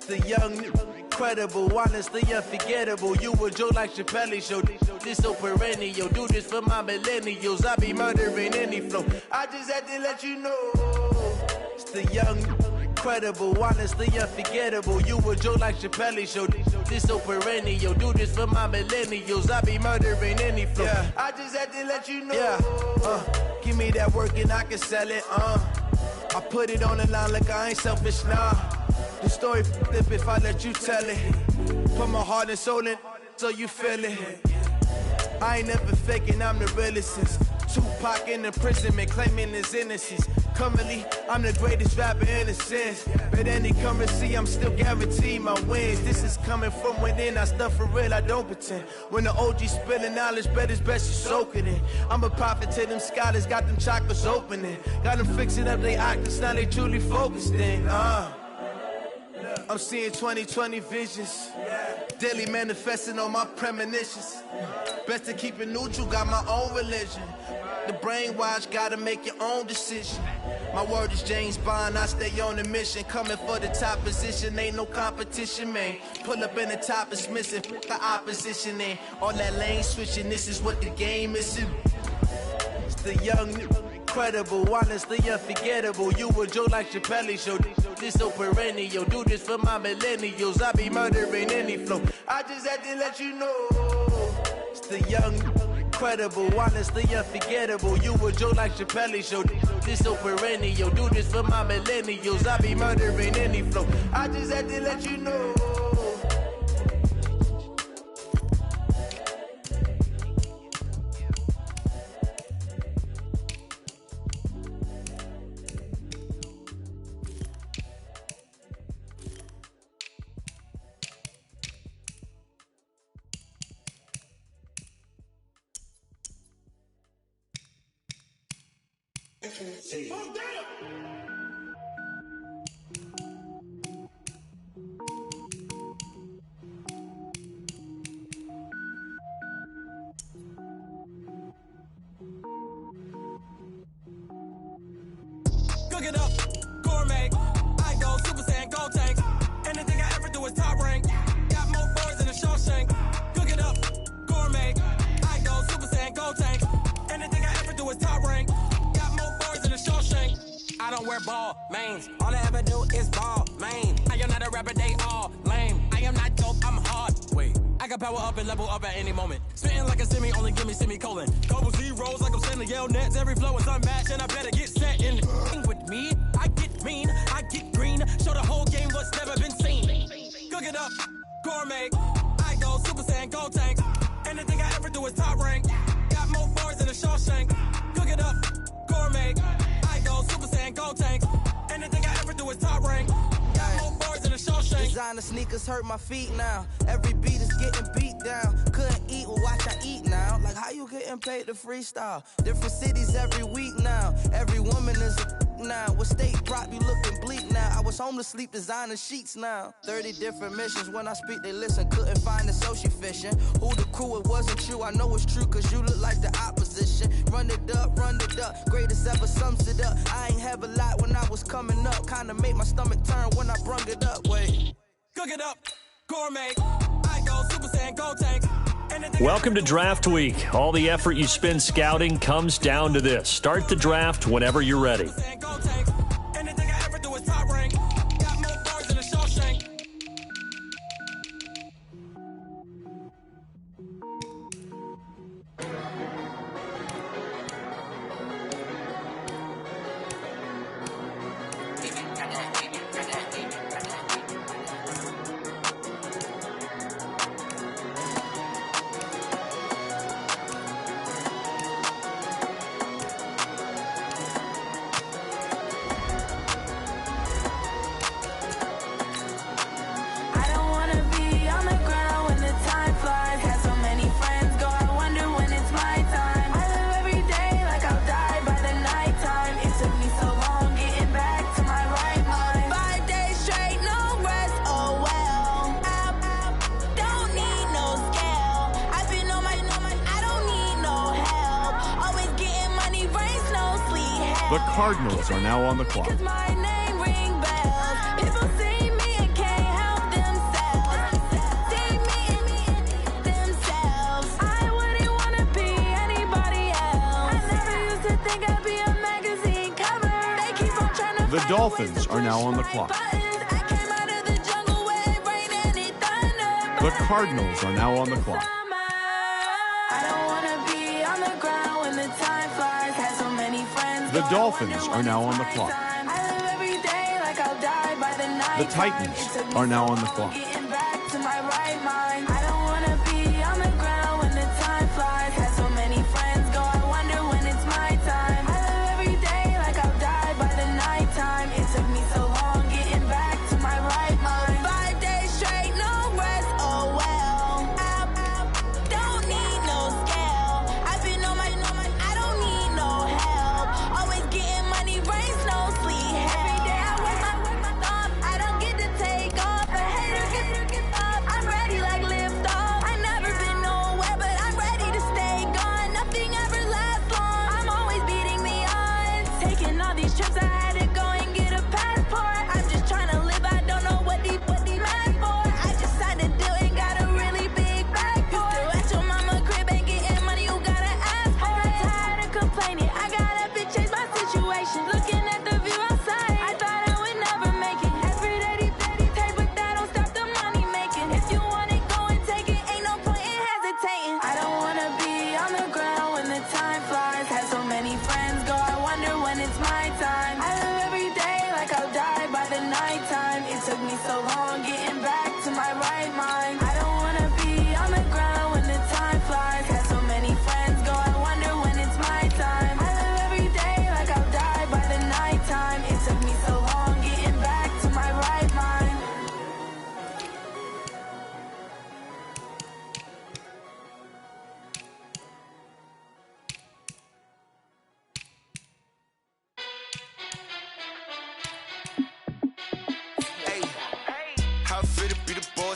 The young, incredible, honestly unforgettable. You a Joe like Chappelle show. This so perennial. Do this for my millennials. I be murdering any flow. I just had to let you know. It's the young, incredible, honestly unforgettable. You a Joe like Chappelle show. This so perennial. Do this for my millennials. I be murdering any flow. Yeah. I just had to let you know. Yeah. Give me that work and I can sell it. I put it on the line like I ain't selfish, nah. The story flip if I let you tell it. Put my heart and soul in so you feel it. I ain't never faking, I'm the realest since Tupac in imprisonment, claiming his innocence. Currently, I'm the greatest rapper in a sense. But any currency, I'm still guaranteed my wins. This is coming from within, I stuff for real, I don't pretend. When the OG spilling knowledge, bet it's best you soak it in. I'm a prophet to them scholars, got them chakras opening. Got them fixing up they octaves, now they truly focused in. I'm seeing 2020 visions, daily manifesting on my premonitions. Best to keep it neutral, got my own religion. The brainwash, gotta make your own decision. My word is James Bond, I stay on the mission. Coming for the top position, ain't no competition, man. Pull up in the top, it's missing, the opposition in. All that lane switching, this is what the game is. It's the young, incredible, honestly unforgettable. You a Joe like Chappelle show. This so perennial. Do this for my millennials. I be murdering any flow. I just had to let you know. It's the young, incredible, honestly unforgettable. You a Joe like Chappelle show. This so perennial. Do this for my millennials. I be murdering any flow. I just had to let you know. Cook it up, gourmet. I go Super Saiyan, gold tanks. Anything I ever do is top rank. Got more boards than a Shawshank. Cook it up, gourmet. I go Super Saiyan, gold tanks. Anything I ever do is top rank. Got more boards than a Shawshank. I don't wear ball mains. All I ever do is ball main. I am not a rapper, they all lame. I am not dope, I'm hard. Wait, I got power up and level up at any moment. Spitting like a semi, only give me semicolon. Couple zeros like I'm sending yell nets. Every flow is unmatched and I better get set in. With me, I get mean, I get green. Show the whole game what's never been seen. Cook it up, gourmet. I go Super Saiyan, gold tanks. Anything I ever do is top rank. Got more bars than a Shawshank. Cook it up, gourmet. I go Super Saiyan, gold tanks. Anything I ever do is top rank. Got more bars than a Shawshank. Designer sneakers hurt my feet now. Every beat is getting beat down. Couldn't eat, well watch I eat now. Like how you getting paid to freestyle? Different cities every week now. Every woman is a now. With state prop, you looking bleak now. I was home to sleep, designer sheets now. 30 different missions. When I speak, they listen. Couldn't find it, so she fishing. Who the crew, it wasn't true. I know it's true, cause you look like the opposition. Run it up, greatest ever sums it up. I ain't have a lot when I was coming up. Kinda made my stomach turn when I brung it up. Wait. Cook it up, gourmet. I go Super Saiyan, gold tanks. Welcome to Draft Week. All the effort you spend scouting comes down to this. Start the draft whenever you're ready. Anything I ever do is top rank. Got more bars than a Shawshank. The Cardinals are now on the clock. My name ring bells. People see me and can't help The Dolphins are now on the clock. The Cardinals are now on the clock. The Dolphins are now on the clock. The Titans are now on the clock.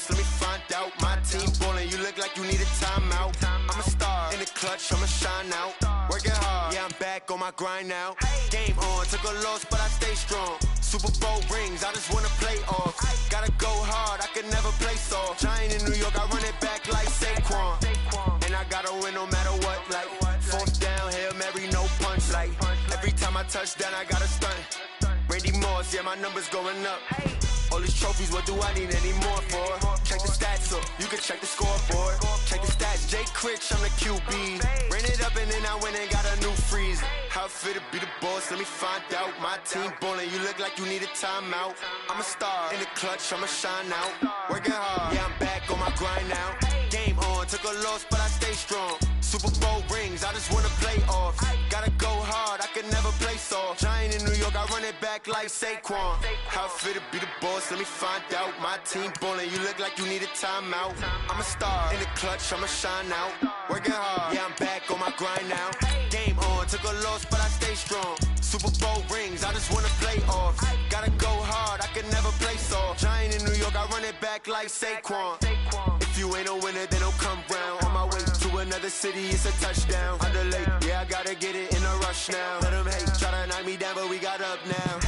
Let me find out. My team ballin', you look like you need a timeout. I'm a star in the clutch, I'ma shine out. Working hard, yeah, I'm back on my grind now. Game on, took a loss, but I stay strong. Super Bowl rings, I just wanna play off. Gotta go hard, I can never play soft. Giant in New York, I run it back like Saquon. And I gotta win no matter what, like fourth down, Hail Mary, no punch. Like every time I touch down, I gotta stunt. Randy Moss, yeah, my numbers going up. All these trophies, what do I need any more for? Check the stats up, you can check the scoreboard. Check the stats, Jay Critch, I'm the QB. Ran it up and then I went and got a new freeze. How it fit to be the boss, let me find out. My team ballin', you look like you need a timeout. I'm a star in the clutch, I'ma shine out. Working hard, yeah, I'm back on my grind now. Game on, took a loss, but I stay strong. Super Bowl rings, I just wanna play off. Gotta go hard, I can never play soft. Giant in New York, I run it back like Saquon. How it fit to be the boss, let me find out. My team ballin', you look like you need a timeout. I'm a star in the clutch, I'ma shine out. Working hard, yeah, I'm back on my grind now. Game on, took a loss, but I stay strong. Super Bowl rings, I just wanna play off. Gotta go hard, I can never play soft. Giant in New York, I run it back like Saquon. If you ain't a winner, then don't come round. On my way to another city, it's a touchdown. Under late, yeah, I gotta get it in a rush now. Let them hate, try to knock me down, but we got up now.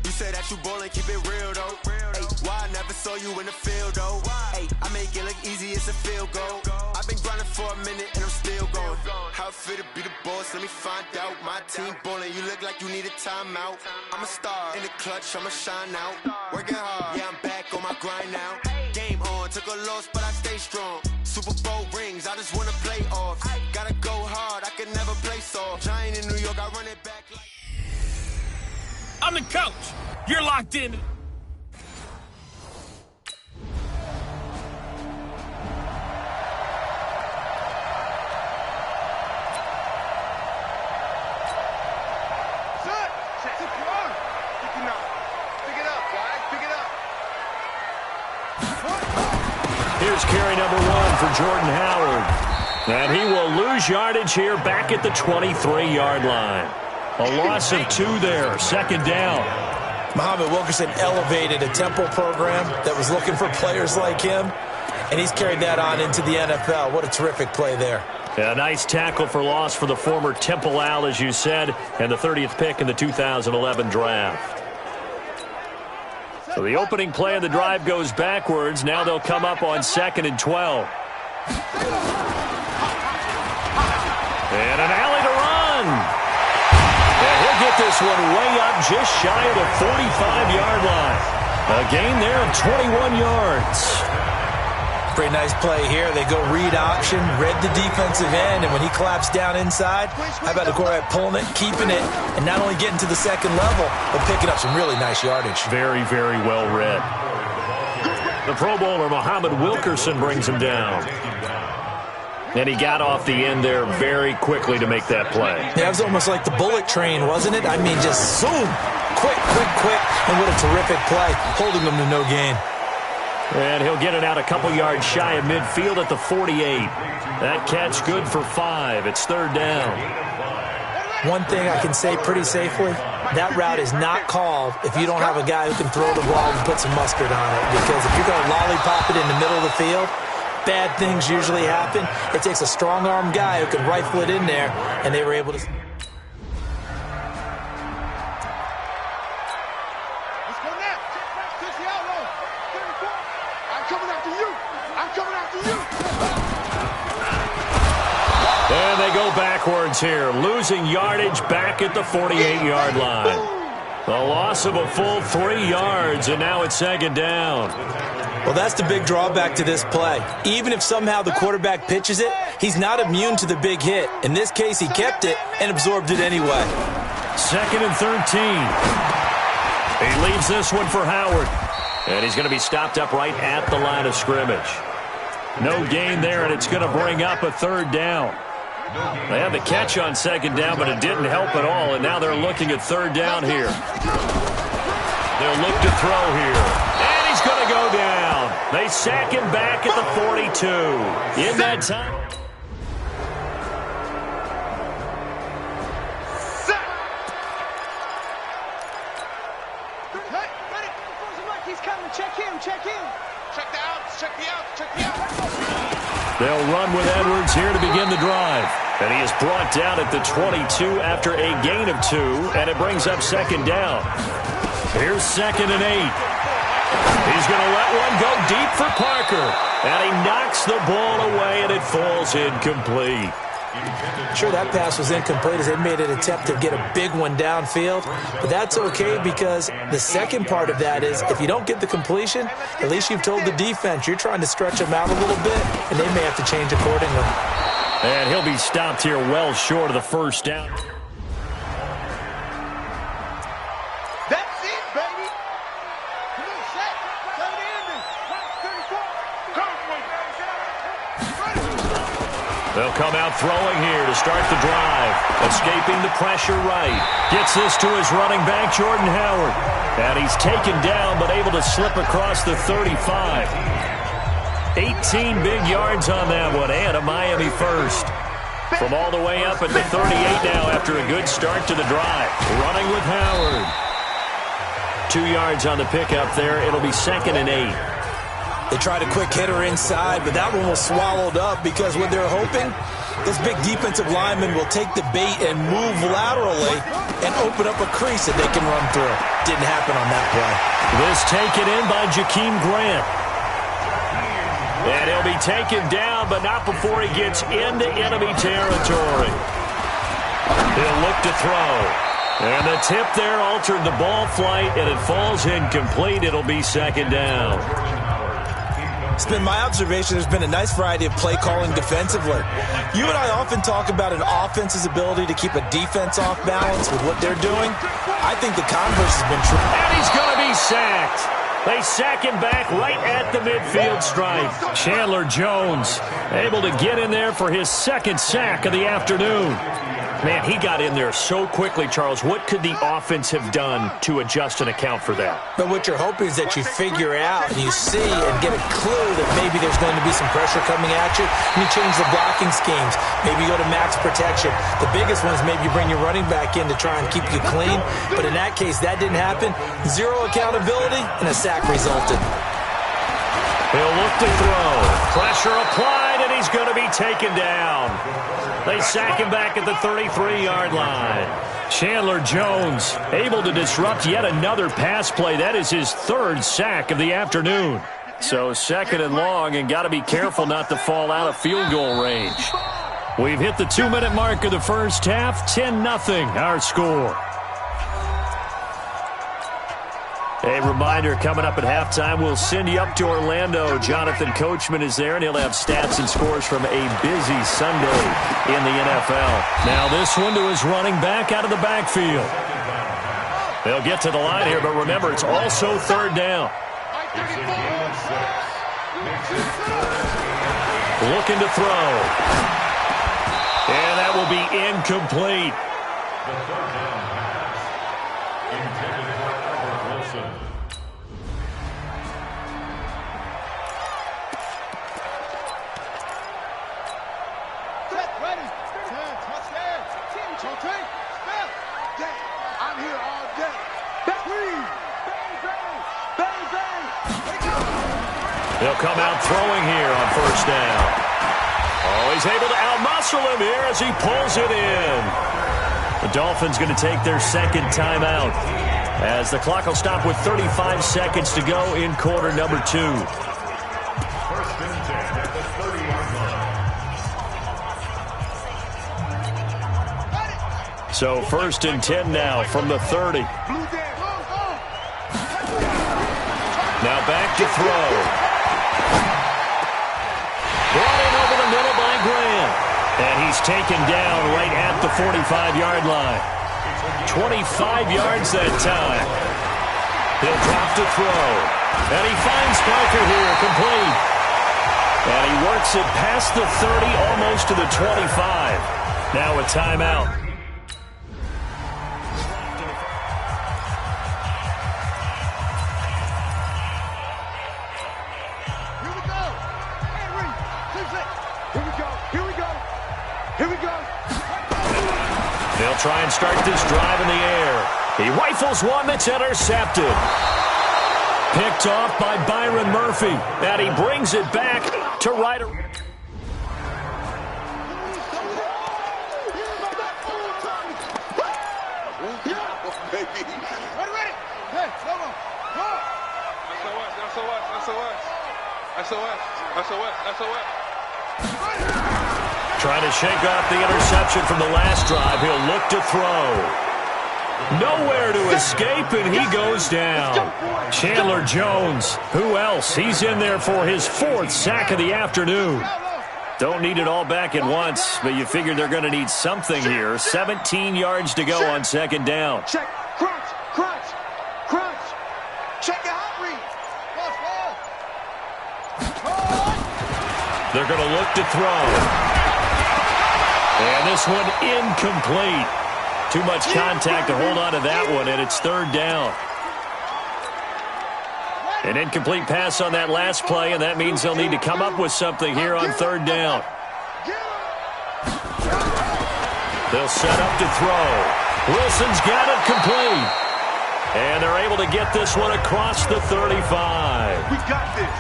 You said that you ballin', keep it real though. Ay, why I never saw you in the field though? Ay, I make it look easy, it's a field goal. I've been grinding for a minute and I'm still going. How it fit to be the boss, let me find out. My team ballin', you look like you need a timeout. I'm a star in the clutch, I'ma shine out. Working hard, yeah, I'm back on my grind now. Game on, took a loss, but I stay strong. Super Bowl rings, I just wanna play off. Gotta go hard, I can never play soft. Giant in New York, I run it back like... I'm the coach. You're locked in. Here's carry number 1 for Jordan Howard. And he will lose yardage here back at the 23-yard line. A loss of 2 there, second down. Muhammad Wilkerson elevated a Temple program that was looking for players like him, and he's carried that on into the NFL. What a terrific play there. A nice tackle for loss for the former Temple Owl, as you said, and the 30th pick in the 2011 draft. So the opening play of the drive goes backwards. Now they'll come up on 2nd and 12. And an alley to run. And he'll get this one way up just shy of the 45-yard line. A gain there of 21 yards. Pretty nice play here. They go read option, read the defensive end, and when he claps down inside, how about the quarterback pulling it, keeping it, and not only getting to the second level, but picking up some really nice yardage. Very, very well read. The Pro Bowler, Muhammad Wilkerson, brings him down. And he got off the end there very quickly to make that play. Yeah, it was almost like the bullet train, wasn't it? I mean, just zoom, quick, and what a terrific play, holding them to no gain. And he'll get it out a couple yards shy of midfield at the 48. That catch good for 5. It's third down. One thing I can say pretty safely, that route is not called if you don't have a guy who can throw the ball and put some mustard on it. Because if you're going to lollipop it in the middle of the field, bad things usually happen. It takes a strong-arm guy who can rifle it in there, and they were able to... Let's go now. Touch the outlaw. I'm coming after you. I'm coming after you. And they go backwards here, losing yardage back at the 48-yard line. A loss of a full 3 yards, and now it's second down. Well, that's the big drawback to this play. Even if somehow the quarterback pitches it, he's not immune to the big hit. In this case, he kept it and absorbed it anyway. Second and 13. He leaves this one for Howard. And he's going to be stopped up right at the line of scrimmage. No gain there, and it's going to bring up a third down. They had the catch on second down, but it didn't help at all, and now they're looking at third down here. They'll look to throw here. And he's going to go down. They sack him back at the 42. In that time... They'll run with Edwards here to begin the drive. And he is brought down at the 22 after a gain of 2, and it brings up second down. Here's second and 8. He's going to let one go deep for Parker. And he knocks the ball away, and it falls incomplete. Sure, that pass was incomplete as they made an attempt to get a big one downfield. But that's okay because the second part of that is if you don't get the completion, at least you've told the defense you're trying to stretch them out a little bit, and they may have to change accordingly. And he'll be stopped here well short of the first down. That's it, baby. Come on, Shaq. Tell the ending. 34. They'll come out throwing here to start the drive. Escaping the pressure right. Gets this to his running back, Jordan Howard. And he's taken down but able to slip across the 35. 18 big yards on that one, and a Miami first. From all the way up at the 38 now after a good start to the drive. Running with Howard. 2 yards on the pickup there. It'll be second and 8. They tried a quick hitter inside, but that one was swallowed up because what they're hoping, this big defensive lineman will take the bait and move laterally and open up a crease that they can run through. Didn't happen on that play. This taken in by Jakeem Grant. And he'll be taken down, but not before he gets into enemy territory. He'll look to throw. And the tip there altered the ball flight, and it falls incomplete. It'll be second down. It's been my observation there's been a nice variety of play calling defensively. You and I often talk about an offense's ability to keep a defense off balance with what they're doing. I think the converse has been true. And he's going to be sacked. They sack him back right at the midfield stripe. Chandler Jones able to get in there for his second sack of the afternoon. Man, he got in there so quickly, Charles. What could the offense have done to adjust and account for that? But what you're hoping is that you figure out and you see and get a clue that maybe there's going to be some pressure coming at you, and you change the blocking schemes. Maybe you go to max protection. The biggest one is maybe you bring your running back in to try and keep you clean. But in that case, that didn't happen. Zero accountability, and a sack resulted. He'll look to throw. Pressure applied, and he's going to be taken down. They sack him back at the 33-yard line. Chandler Jones able to disrupt yet another pass play. That is his third sack of the afternoon. So second and long, and got to be careful not to fall out of field goal range. We've hit the 2-minute mark of the first half. 10-0 our score. A reminder, coming up at halftime, we'll send you up to Orlando. Jonathan Coachman is there, and he'll have stats and scores from a busy Sunday in the NFL. Now this one to his running back out of the backfield. They'll get to the line here, but remember, it's also third down. Looking to throw. And that will be incomplete. The third down pass intended for Albert Wilson. Set, ready. Touchdown. Touchdown. I'm here all day. Bang, bang, bang. They'll come out throwing here on first down. Oh, he's able to outmuscle him here as he pulls it in. The Dolphins going to take their second timeout as the clock will stop with 35 seconds to go in quarter number 2. First and 10 at the 30-yard line. So first and 10 now from the 30. Now back to throw. Brought in over the middle by Graham. And he's taken down right at the 45-yard line. 25 yards that time. He'll drop to throw. And he finds Parker here, complete. And he works it past the 30, almost to the 25. Now a timeout. They'll try and start this drive in the air. He rifles one that's intercepted. Picked off by Byron Murphy. And he brings it back to right. SOS. Trying to shake off the interception from the last drive. He'll look to throw. Nowhere to escape, and he goes down. Chandler Jones, who else? He's in there for his 4th sack of the afternoon. Don't need it all back at once, but you figure they're going to need something here. 17 yards to go on second down. Check, crunch. Check your hot read. They're going to look to throw. And this one incomplete. Too much contact to hold on to that one, and it's third down. An incomplete pass on that last play, and that means they'll need to come up with something here on third down. They'll set up to throw. Wilson's got it complete. And they're able to get this one across the 35. We got this.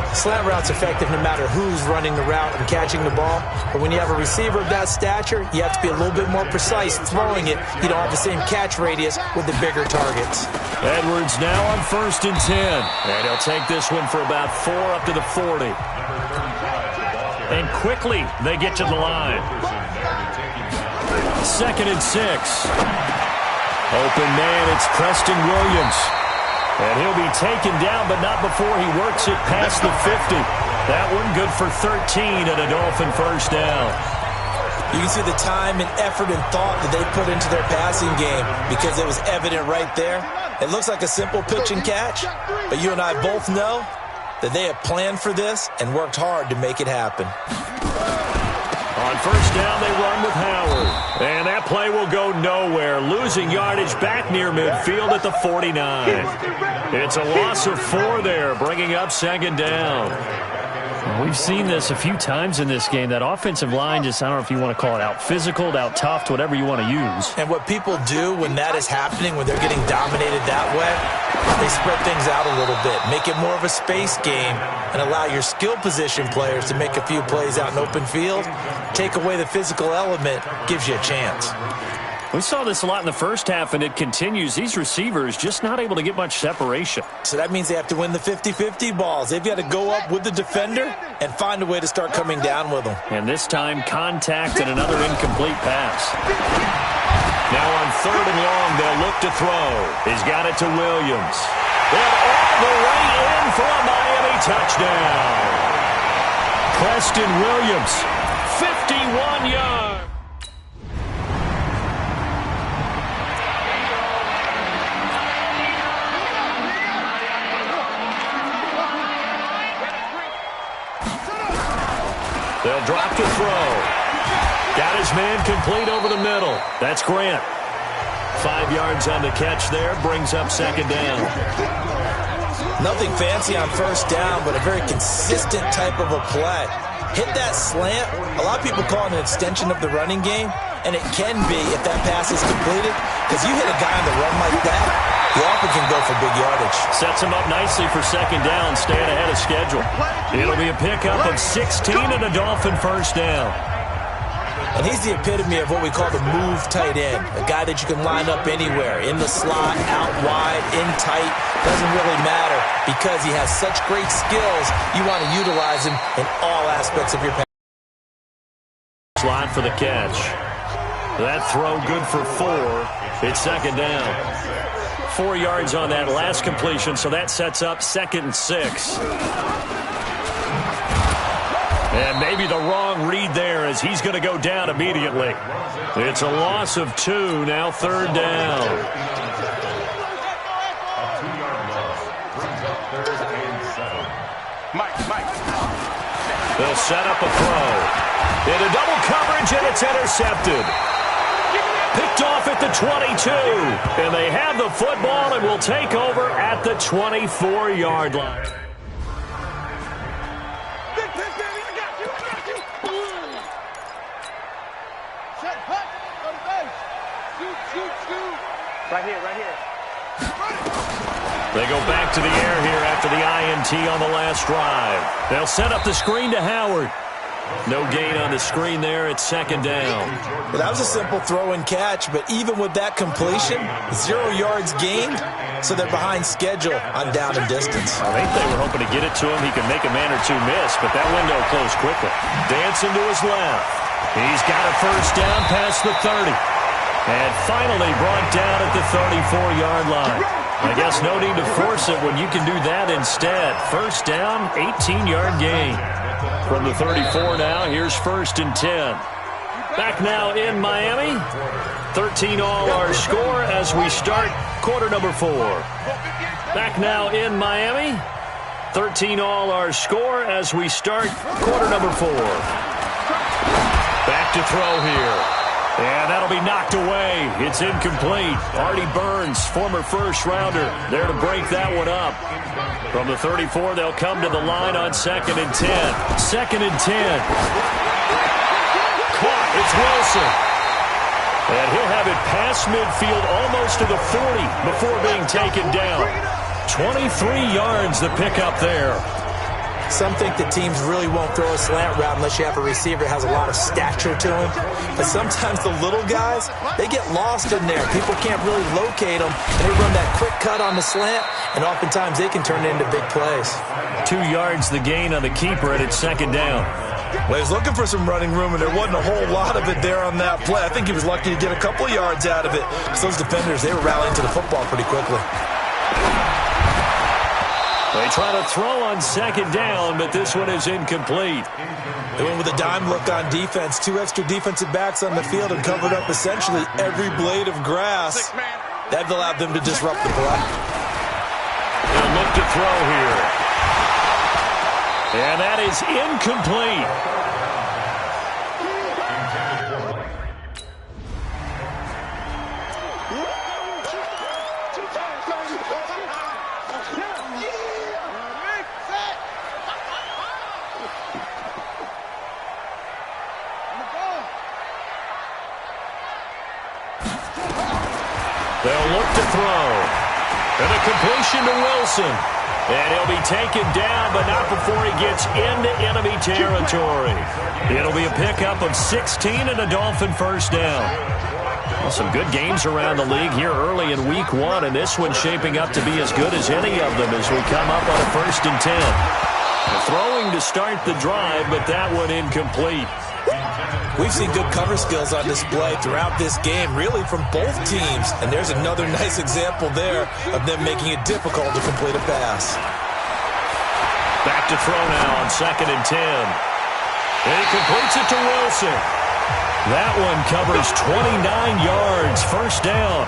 Slant route's effective no matter who's running the route and catching the ball. But when you have a receiver of that stature, you have to be a little bit more precise throwing it. You don't have the same catch radius with the bigger targets. Edwards now on first and 10. And he'll take this one for about 4 up to the 40. And quickly they get to the line. Second and 6. Open man, it's Preston Williams. And he'll be taken down, but not before he works it past the 50. That one good for 13 and a Dolphin first down. You can see the time and effort and thought that they put into their passing game because it was evident right there. It looks like a simple pitch and catch, but you and I both know that they have planned for this and worked hard to make it happen. On first down, they run with Howard. And that play will go nowhere. Losing yardage back near midfield at the 49. It's a loss of 4 there, bringing up second down. We've seen this a few times in this game. That offensive line just, I don't know if you want to call it out physical, out tough, whatever you want to use. And what people do when that is happening, when they're getting dominated that way, they spread things out a little bit, make it more of a space game, and allow your skill position players to make a few plays out in open field. Take away the physical element, gives you a chance. We saw this a lot in the first half, and it continues. These receivers just not able to get much separation. So that means they have to win the 50-50 balls. They've got to go up with the defender and find a way to start coming down with them. And this time, contact and another incomplete pass. Now on third and long, they'll look to throw. He's got it to Williams. And all the way in for a Miami touchdown. Preston Williams, 51 yards. They'll drop to throw. Got his man complete over the middle. That's Grant. 5 yards on the catch there. Brings up second down. Nothing fancy on first down, but a very consistent type of a play. Hit that slant. A lot of people call it an extension of the running game, and it can be if that pass is completed, because you hit a guy on the run like that, he often can go for big yardage. Sets him up nicely for second down, staying ahead of schedule. It'll be a pickup of 16 and a Dolphin first down. And he's the epitome of what we call the move tight end, a guy that you can line up anywhere, in the slot, out wide, in tight, doesn't really matter because he has such great skills. You want to utilize him in all aspects of your pass. Slot for the catch. That throw good for 4. It's second down. 4 yards on that last completion, so that sets up 2nd and 6. And maybe the wrong read there as he's going to go down immediately. It's a loss of 2, now 3rd down. They'll set up a throw. Into double coverage, and it's intercepted. Picked off at the 22. And they have the football and will take over at the 24-yard line. Right here. They go back to the air here after the INT on the last drive. They'll set up the screen to Howard. No gain on the screen there. It's second down. Well, that was a simple throw and catch, but even with that completion, 0 yards gained, so they're behind schedule on down and distance. I think they were hoping to get it to him. He could make a man or two miss, but that window closed quickly. Dancing to his left. He's got a first down past the 30. And finally brought down at the 34-yard line. I guess no need to force it when you can do that instead. First down, 18-yard gain. From the 34 now, here's 1st and 10. Back now in Miami. 13 all our score as we start quarter number 4. Back now in Miami. 13 all our score as we start quarter number 4. Back to throw here. And that'll be knocked away. It's incomplete. Artie Burns, former first-rounder, there to break that one up. From the 34, they'll come to the line on 2nd and 10. 2nd and 10. Caught. It's Wilson. And he'll have it past midfield almost to the 40 before being taken down. 23 yards the pickup there. Some think that teams really won't throw a slant route unless you have a receiver that has a lot of stature to him. But sometimes the little guys, they get lost in there. People can't really locate them, and they run that quick cut on the slant, and oftentimes they can turn it into big plays. 2 yards the gain on the keeper, and it's second down. Well, he was looking for some running room, and there wasn't a whole lot of it there on that play. I think he was lucky to get a couple of yards out of it, because those defenders, they were rallying to the football pretty quickly. They try to throw on second down, but this one is incomplete. They went with a dime look on defense. 2 extra defensive backs on the field and covered up essentially every blade of grass. That allowed them to disrupt the play. They'll look to throw here. And that is incomplete. They'll look to throw. And a completion to Wilson. And he'll be taken down, but not before he gets into enemy territory. It'll be a pickup of 16 and a Dolphin first down. Well, some good games around the league here early in week 1, and this one's shaping up to be as good as any of them as we come up on a 1st and 10. Throwing to start the drive, but that one incomplete. We've seen good cover skills on display throughout this game, really from both teams. And there's another nice example there of them making it difficult to complete a pass. Back to throw now on 2nd and 10. And he completes it to Wilson. That one covers 29 yards, first down.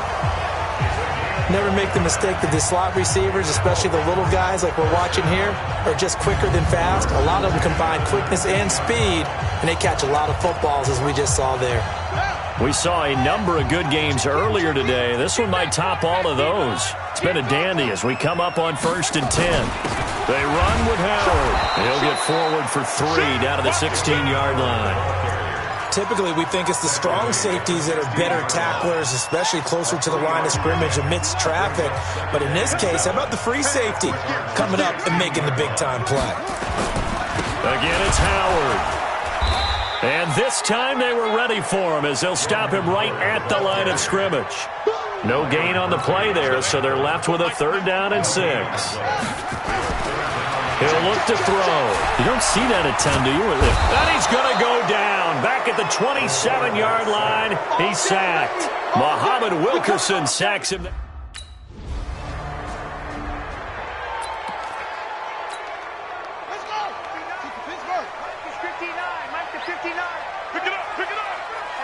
Never make the mistake that the slot receivers, especially the little guys like we're watching here, are just quicker than fast. A lot of them combine quickness and speed, and they catch a lot of footballs, as we just saw there. We saw a number of good games earlier today. This one might top all of those. It's been a dandy as we come up on 1st and 10. They run with Howard. He'll get forward for 3 down to the 16-yard line. Typically, we think it's the strong safeties that are better tacklers, especially closer to the line of scrimmage amidst traffic. But in this case, how about the free safety coming up and making the big-time play? Again, it's Howard. And this time they were ready for him as they'll stop him right at the line of scrimmage. No gain on the play there, so they're left with a 3rd down and 6. He'll look to throw. You don't see that a ton, do you? And he's going to go down. Back at the 27-yard line, he's sacked. Muhammad Wilkerson sacks him. Let's go. Pittsburgh. Mike to 59. Mike to 59. Pick it up. Pick it up.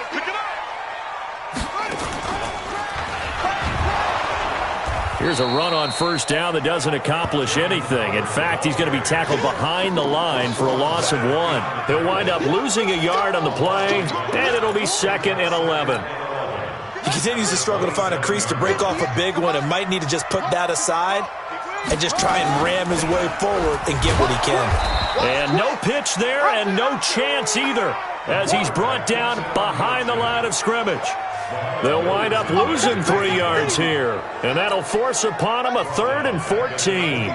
Pick it up. Here's a run on 1st down that doesn't accomplish anything. In fact, he's going to be tackled behind the line for a loss of 1. He'll wind up losing a yard on the play, and it'll be 2nd and 11. He continues to struggle to find a crease to break off a big one and might need to just put that aside and just try and ram his way forward and get what he can. And no pitch there and no chance either as he's brought down behind the line of scrimmage. They'll wind up losing 3 yards here, and that'll force upon them a 3rd and 14.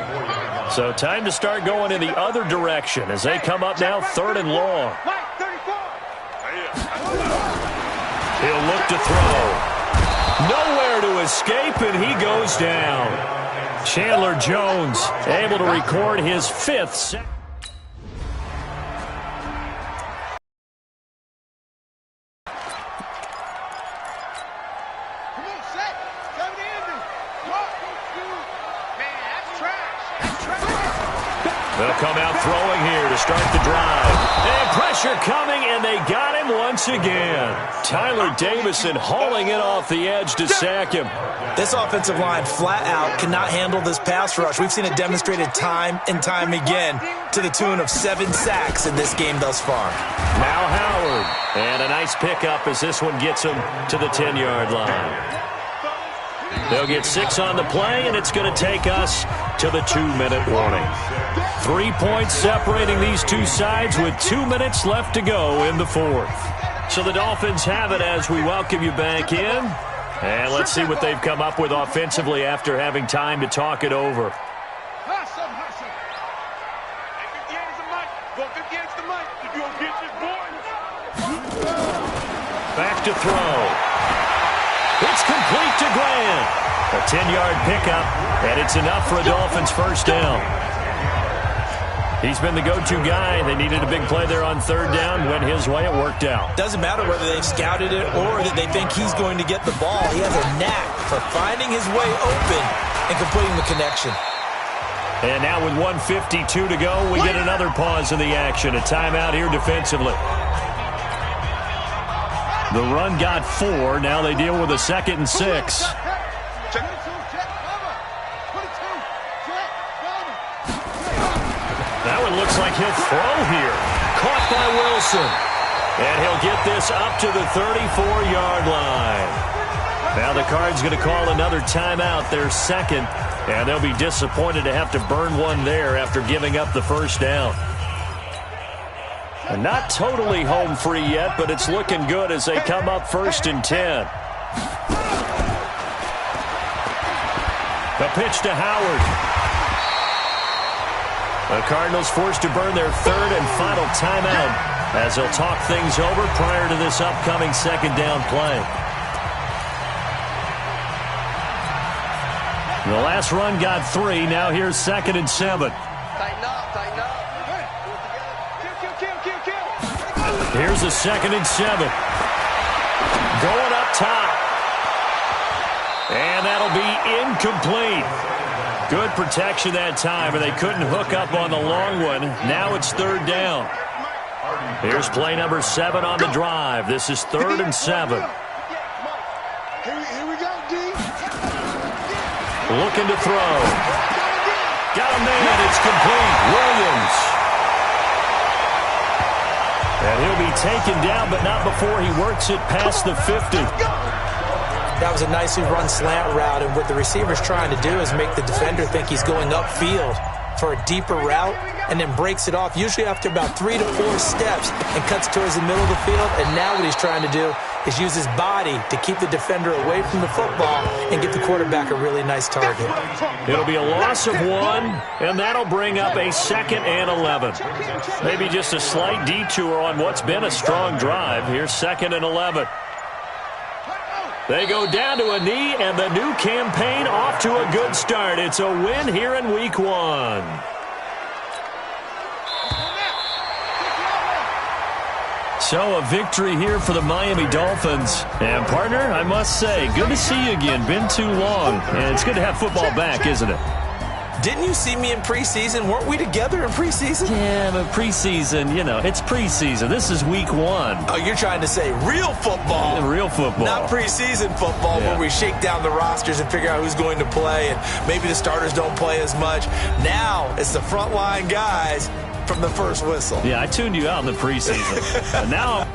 So time to start going in the other direction as they come up now 3rd and long. He'll look to throw. Nowhere to escape, and he goes down. Chandler Jones able to record his 5th sack. They'll come out throwing here to start the drive. And pressure coming, and they got him once again. Tyler Davison hauling it off the edge to sack him. This offensive line flat out cannot handle this pass rush. We've seen it demonstrated time and time again to the tune of 7 sacks in this game thus far. Now Howard. And a nice pickup as this one gets him to the 10-yard line. They'll get 6 on the play, and it's going to take us to the 2-minute warning. 3 points separating these two sides with 2 minutes left to go in the 4th. So the Dolphins have it as we welcome you back in. And let's see what they've come up with offensively after having time to talk it over. Back to throw. It's complete to Grant. A 10-yard pickup, and it's enough for a Dolphins 1st down. He's been the go-to guy. They needed a big play there on 3rd down. Went his way. It worked out. Doesn't matter whether they've scouted it or that they think he's going to get the ball. He has a knack for finding his way open and completing the connection. And now with 1:52 to go, we get another pause in the action. A timeout here defensively. The run got 4. Now they deal with a 2nd and 6. That one looks like he'll throw here. Caught by Wilson. And he'll get this up to the 34-yard line. Now the Cards going to call another timeout, their 2nd. And they'll be disappointed to have to burn one there after giving up the 1st down. And not totally home free yet, but it's looking good as they come up 1st and 10. The pitch to Howard. The Cardinals forced to burn their 3rd and final timeout as they'll talk things over prior to this upcoming 2nd down play. The last run got 3. Now here's 2nd and 7. Tighten up, tighten up. Here's a 2nd and 7. Going up top. And that'll be incomplete. Good protection that time, and they couldn't hook up on the long one. Now it's 3rd down. Here's play number 7 on the drive. This is 3rd and 7. Here we go, D. Looking to throw. Got a man. It's complete. Williams. And he'll be taken down, but not before he works it past the 50. That was a nicely run slant route, and what the receiver's trying to do is make the defender think he's going upfield for a deeper route, and then breaks it off, usually after about 3 to 4 steps, and cuts towards the middle of the field. And now what he's trying to do is use his body to keep the defender away from the football and give the quarterback a really nice target. It'll be a loss of 1, and that'll bring up a 2nd and 11. Maybe just a slight detour on what's been a strong drive. Here's 2nd and 11. They go down to a knee, and the new campaign off to a good start. It's a win here in Week 1. So a victory here for the Miami Dolphins. And, partner, I must say, good to see you again. Been too long. And it's good to have football back, isn't it? Didn't you see me in preseason? Weren't we together in preseason? Yeah, but preseason, you know, it's preseason. This is Week 1. Oh, you're trying to say real football. Real football. Not preseason football, where we shake down the rosters and figure out who's going to play, and maybe the starters don't play as much. Now it's the frontline guys from the first whistle. Yeah, I tuned you out in the preseason. And now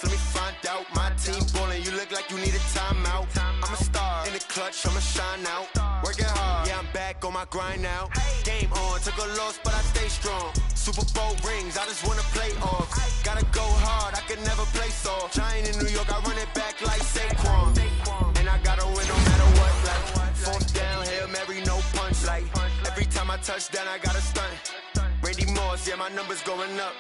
let me find out. My team ballin', you look like you need a timeout. I'm a star in the clutch, I'ma shine out. Working hard, yeah, I'm back on my grind now. Game on, took a loss, but I stay strong. Super Bowl rings, I just wanna play off. Gotta go hard, I can never play soft. Giant in New York, I run it back like Saquon. And I gotta win no matter what. Like 4th down, Hail Mary, no punch. Like every time I touch down, I gotta stunt. Randy Moss, yeah, my numbers going up.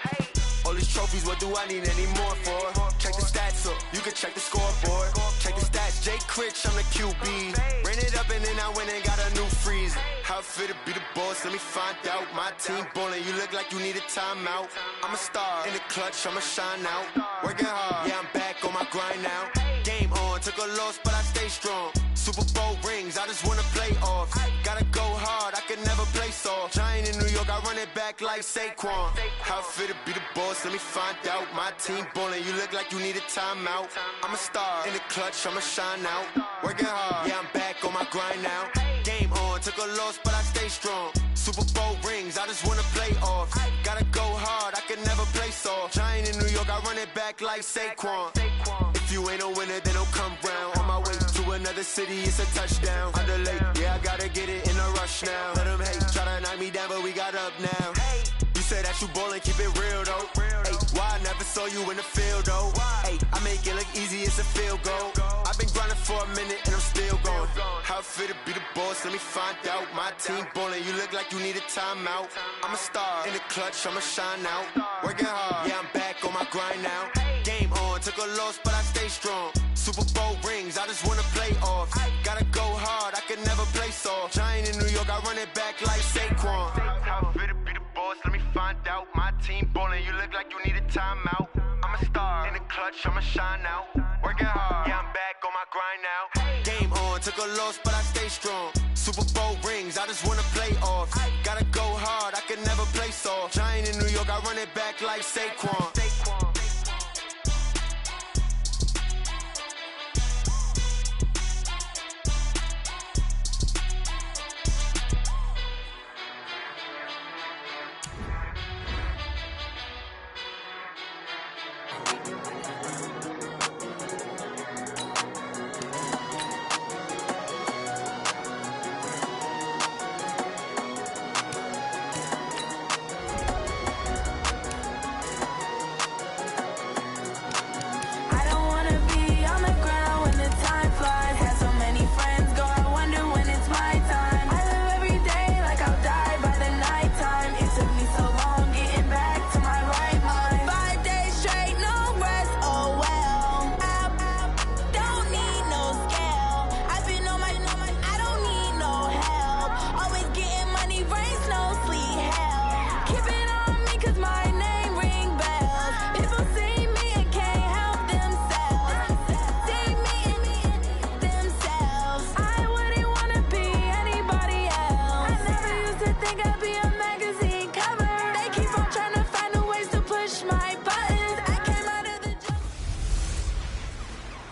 All these trophies, what do I need any more for? Check the stats up, you can check the scoreboard. Check the stats, Jake Critch, I'm the QB. Ran it up and then I went and got a new freeze. How it fit to be the boss, let me find out. My team ballin', you look like you need a timeout. I'm a star in the clutch, I'ma shine out. Working hard, yeah, I'm back on my grind now. Game on, took a loss, but I stay strong. Super Bowl rings, I just wanna play off. Gotta go hard, I can never play soft. Giant in New York, I run it back like Saquon. How it fit to be the boss, let me find out. My team ballin', you look like you need a timeout. I'm a star in the clutch, I'ma shine out. Working hard, yeah, I'm back on my grind now. Game on, took a loss, but I stay strong. Super Bowl rings, I just wanna play off. Gotta go hard, I can never play soft. Giant in New York, I run it back like Saquon. If you ain't a winner, then don't come round. On my way to another city, it's a touchdown. Underlay, yeah, I gotta get it in a rush now. Let them hate, try to knock me down, but we got up now. You say that you ballin', keep it real though. Hey, why I never saw you in the field though? Hey, I make it look easy, it's a field goal. I've been grinding for a minute and I'm still going. How it fit to be the boss, let me find out. My team ballin', you look like you need a timeout. I'm a star in the clutch, I'ma shine out. Working hard, yeah, I'm back on my grind now. Game on, took a loss, but I stay strong. Super Bowl rings, I just wanna play off. Gotta go hard, I can never play soft. Giant in New York, I run it back like Saquon. How it fit to be the boss, let me find out. My team ballin', you look like you need a timeout. I'm a star in the clutch, I'ma shine out. Working hard, yeah, I'm back on my grind now. Game on, took a loss, but I stay strong. Super Bowl rings, I just wanna play off. Gotta go hard, I can never play soft. Giant in New York, I run it back like Saquon.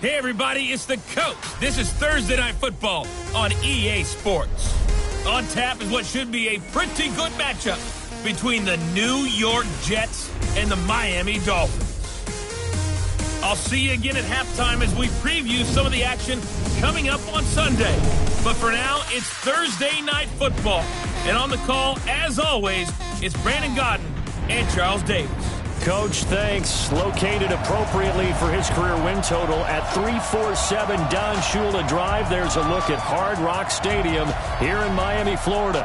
Hey, everybody, it's the coach. This is Thursday Night Football on EA Sports. On tap is what should be a pretty good matchup between the New York Jets and the Miami Dolphins. I'll see you again at halftime as we preview some of the action coming up on Sunday. But for now, it's Thursday Night Football. And on the call, as always, it's Brandon Godden and Charles Davis. Coach, thanks. Located appropriately for his career win total at 347 Don Shula Drive. There's a look at Hard Rock Stadium here in Miami, Florida.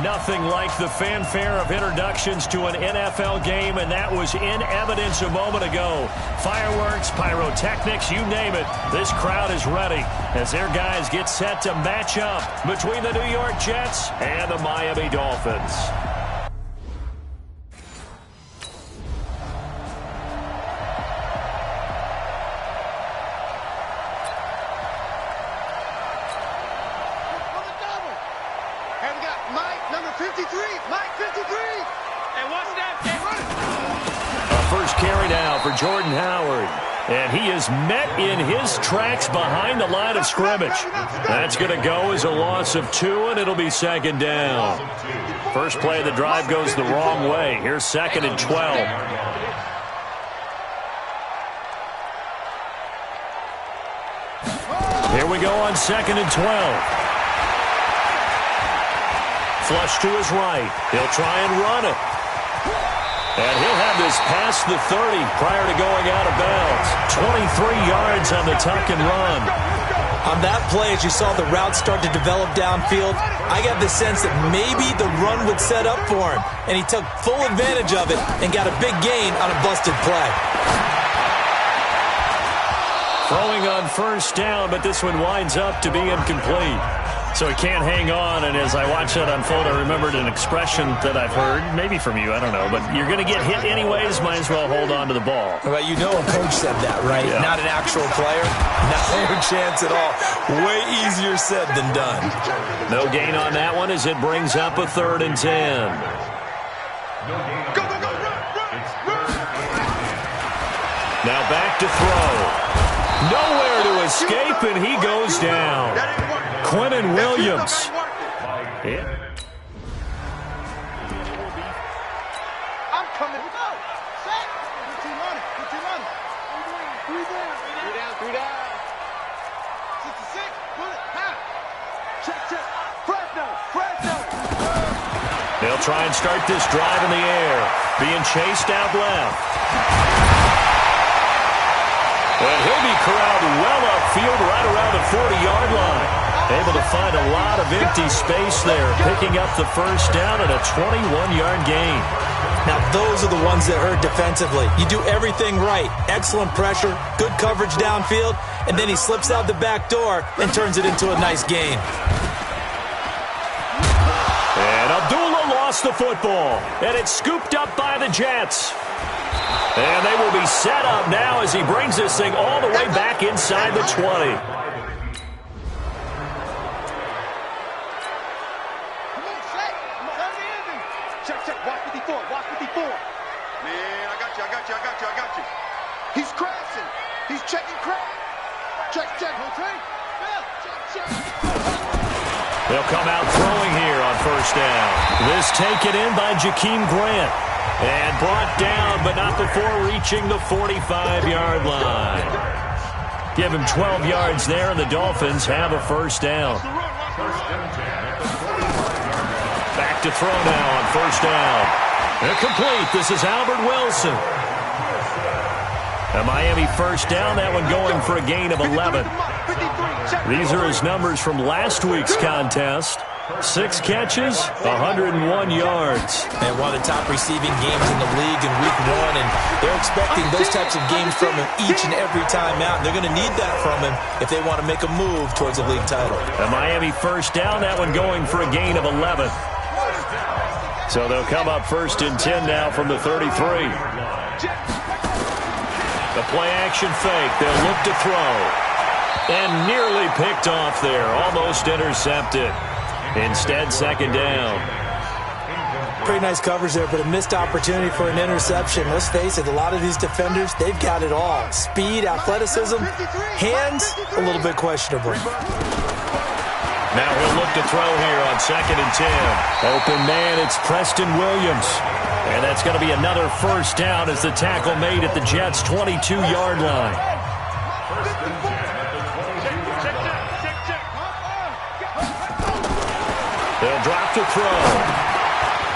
Nothing like the fanfare of introductions to an NFL game, and that was in evidence a moment ago. Fireworks, pyrotechnics, you name it. This crowd is ready as their guys get set to match up between the New York Jets and the Miami Dolphins. Jordan Howard, and he is met in his tracks behind the line of scrimmage. That's going to go as a loss of 2, and it'll be second down. First play of the drive goes the wrong way. Here's 2nd and 12. Here we go on 2nd and 12. Flush to his right. He'll try and run it. And he'll have this past the 30 prior to going out of bounds. 23 yards on the tuck and run. On that play, as you saw the route start to develop downfield, I got the sense that maybe the run would set up for him. And he took full advantage of it and got a big gain on a busted play. Throwing on first down, but this one winds up to be incomplete. So he can't hang on, and as I watch that unfold, I remembered an expression that I've heard, maybe from you, I don't know, but you're going to get hit anyways, might as well hold on to the ball. Well, you know a coach said that, right? Yeah. Not an actual player. Not no chance at all. Way easier said than done. No gain on that one as it brings up a 3rd and 10. Now back to throw. Nowhere to escape, and he goes down. Quinnen Williams. Yeah. I'm coming. Go. Set. Good team on it. Good team on it. 3 down. 3 down. 3 down. 66. Put it. Half. Check, check. Fresno. They'll try and start this drive in the air. Being chased out left. And he'll be corralled well upfield right around the 40-yard line. Able to find a lot of empty space there, picking up the first down and a 21-yard gain. Now, those are the ones that hurt defensively. You do everything right. Excellent pressure, good coverage downfield, and then he slips out the back door and turns it into a nice gain. And Abdullah lost the football, and it's scooped up by the Jets. And they will be set up now as he brings this thing all the way back inside the 20. He's crashing. He's checking crash. Check. They'll come out throwing here on first down. This taken in by Jakeem Grant. And brought down, but not before reaching the 45-yard line. Give him 12 yards there, and the Dolphins have a first down. Back to throw now on first down. They're complete. This is Albert Wilson. A Miami first down, that one going for a gain of 11. These are his numbers from last week's contest. 6 catches, 101 yards. And one of the top receiving games in the league in week 1, and they're expecting those types of games from him each and every time out. And they're going to need that from him if they want to make a move towards a league title. A Miami first down, that one going for a gain of 11. So they'll come up 1st and 10 now from the 33. The play-action fake. They'll look to throw. And nearly picked off there. Almost intercepted. Instead, second down. Pretty nice coverage there, but a missed opportunity for an interception. Let's face it, a lot of these defenders, they've got it all. Speed, athleticism, hands, a little bit questionable. Now he'll look to throw here on 2nd and 10. Open man, it's Preston Williams. And that's going to be another first down as the tackle made at the Jets' 22-yard line. They'll drop to throw.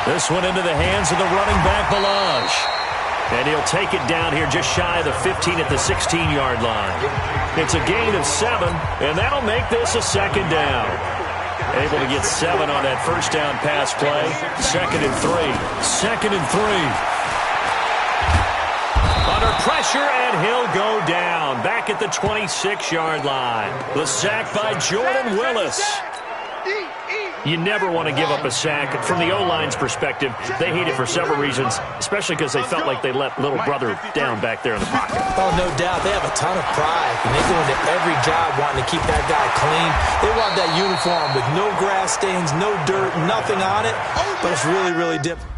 This one into the hands of the running back, Melange. And he'll take it down here just shy of the 15 at the 16-yard line. It's a gain of 7, and that'll make this a 2nd down. Able to get 7 on that first down pass play. 2nd and 3. 2nd and 3. Under pressure, and he'll go down. Back at the 26-yard line. The sack by Jordan Willis. You never want to give up a sack. From the O-line's perspective, they hate it for several reasons, especially because they felt like they let little brother down back there in the pocket. Oh, no doubt. They have a ton of pride, and they go into every job wanting to keep that guy clean. They want that uniform with no grass stains, no dirt, nothing on it, but it's really, really different.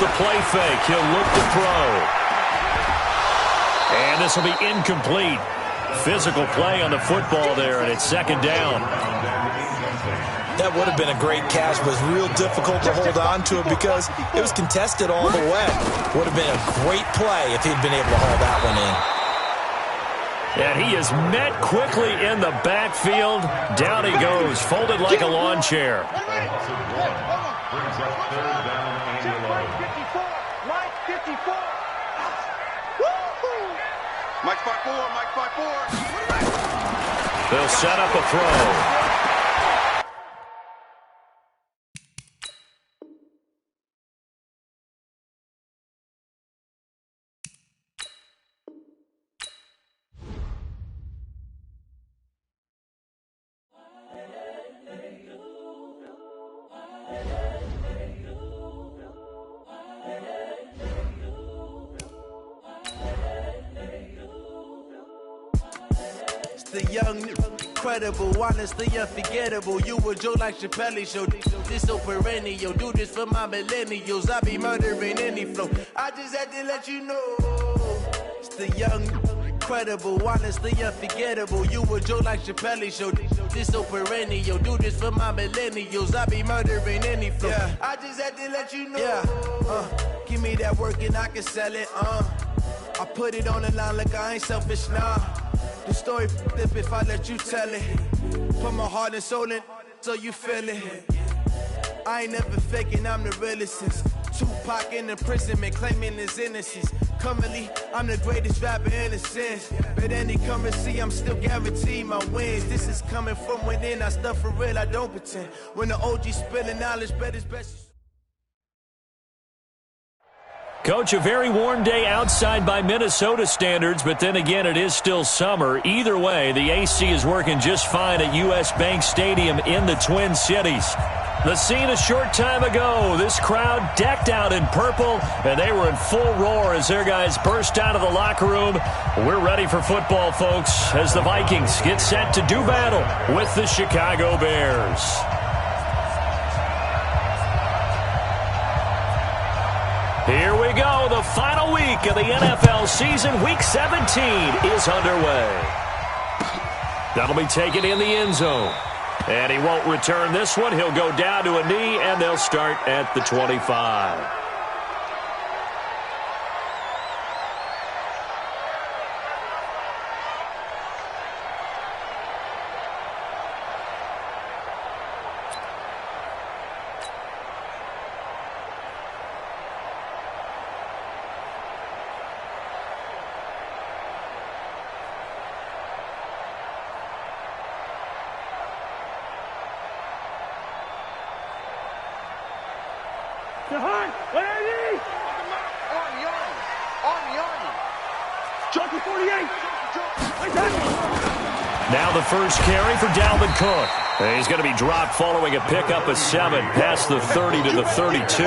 The play fake. He'll look to throw. And this will be incomplete. Physical play on the football there, and it's 2nd down. That would have been a great catch, but it's real difficult to hold on to it because it was contested all the way. Would have been a great play if he'd been able to haul that one in. And he is met quickly in the backfield. Down he goes, folded like a lawn chair. Mike 5-4, Mike 5-4. They'll set up a throw. The young, incredible, honestly unforgettable. You a Joe like Chappelle show. This so perennial. Do this for my millennials. I be murdering any flow. I just had to let you know. It's the young, incredible, honestly unforgettable. You a Joe like Chappelle show. This so perennial. Do this for my millennials. I be murdering any flow. Yeah. I just had to let you know. Yeah. Give me that work and I can sell it. I put it on the line like I ain't selfish, nah. The story flip if I let you tell it. Put my heart and soul in so you feel it. I ain't never faking, I'm the realest since Tupac in imprisonment, claiming his innocence. Currently, I'm the greatest rapper in a sense. But any currency, I'm still guaranteed my wins. This is coming from within, I stuff for real, I don't pretend. When the OG spilling knowledge, bet it's best. Coach, a very warm day outside by Minnesota standards, but then again, it is still summer. Either way, the AC is working just fine at U.S. Bank Stadium in the Twin Cities. The scene a short time ago, this crowd decked out in purple, and they were in full roar as their guys burst out of the locker room. We're ready for football, folks, as the Vikings get set to do battle with the Chicago Bears. Here we go. The final week of the NFL season. Week 17 is underway. That'll be taken in the end zone. And he won't return this one. He'll go down to a knee, and they'll start at the 25. Now the first carry for Dalvin Cook. He's going to be dropped following a pickup of 7 past the 30 to the 32.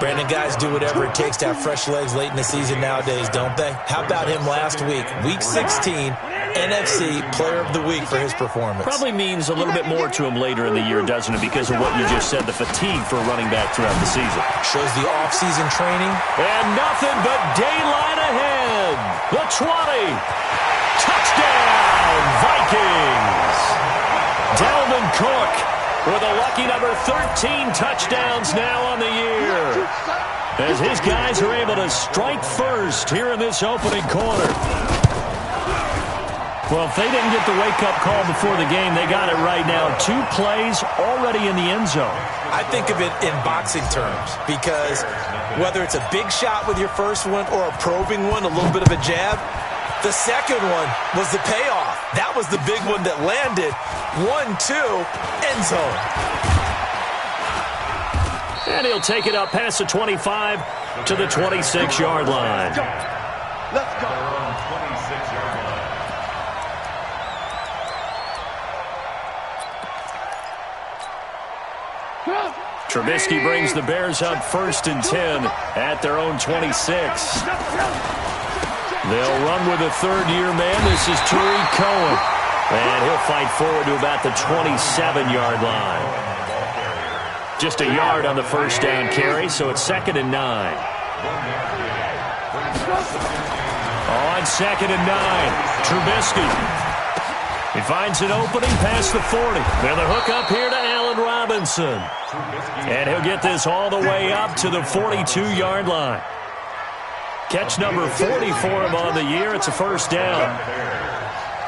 Brandon, guys do whatever it takes to have fresh legs late in the season nowadays, don't they? How about him last week? Week 16, NFC Player of the Week for his performance. Probably means a little bit more to him later in the year, doesn't it? Because of what you just said, the fatigue for a running back throughout the season. Shows the off-season training. And nothing but daylight ahead. The 20. Touchdown, Vikings. Dalvin Cook with a lucky number 13 touchdowns now on the year, as his guys are able to strike first here in this opening quarter. Well, if they didn't get the wake-up call before the game, they got it right now. 2 plays already in the end zone. I think of it in boxing terms, because whether it's a big shot with your first one or a probing one, a little bit of a jab, the second one was the payoff. That was the big one that landed. 1-2, end zone. And he'll take it up past the 25 to the 26-yard line. Let's go. Trubisky brings the Bears up 1st and 10 at their own 26. They'll run with a third-year man. This is Tariq Cohen. And he'll fight forward to about the 27-yard line. Just a yard on the first down carry, so it's 2nd and 9. On 2nd and 9, Trubisky. He finds an opening past the 40. Then the hook up here to Allen Robinson. And he'll get this all the way up to the 42-yard line. Catch number 40 for him on the year. It's a first down.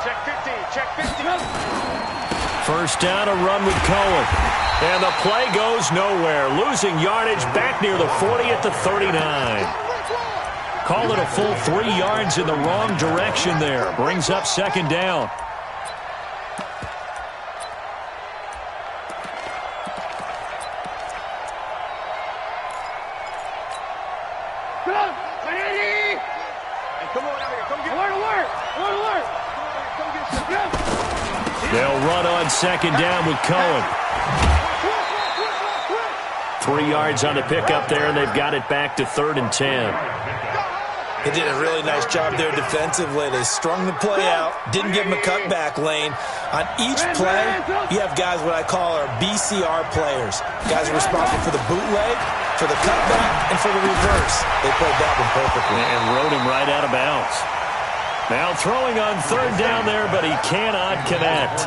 Check 50, check 50. First down, a run with Cohen. And the play goes nowhere. Losing yardage back near the 40 at the 39. Call it a full 3 yards in the wrong direction there. Brings up 2nd down. They'll run on 2nd down with Cohen. 3 yards on the pickup there, and they've got it back to 3rd and 10. They did a really nice job there defensively. They strung the play out, didn't give him a cutback lane. On each play, you have guys what I call our BCR players. Guys are responsible for the bootleg, for the cutback, and for the reverse. They played that one perfectly. And rode him right out of bounds. Now throwing on 3rd down there, but he cannot connect.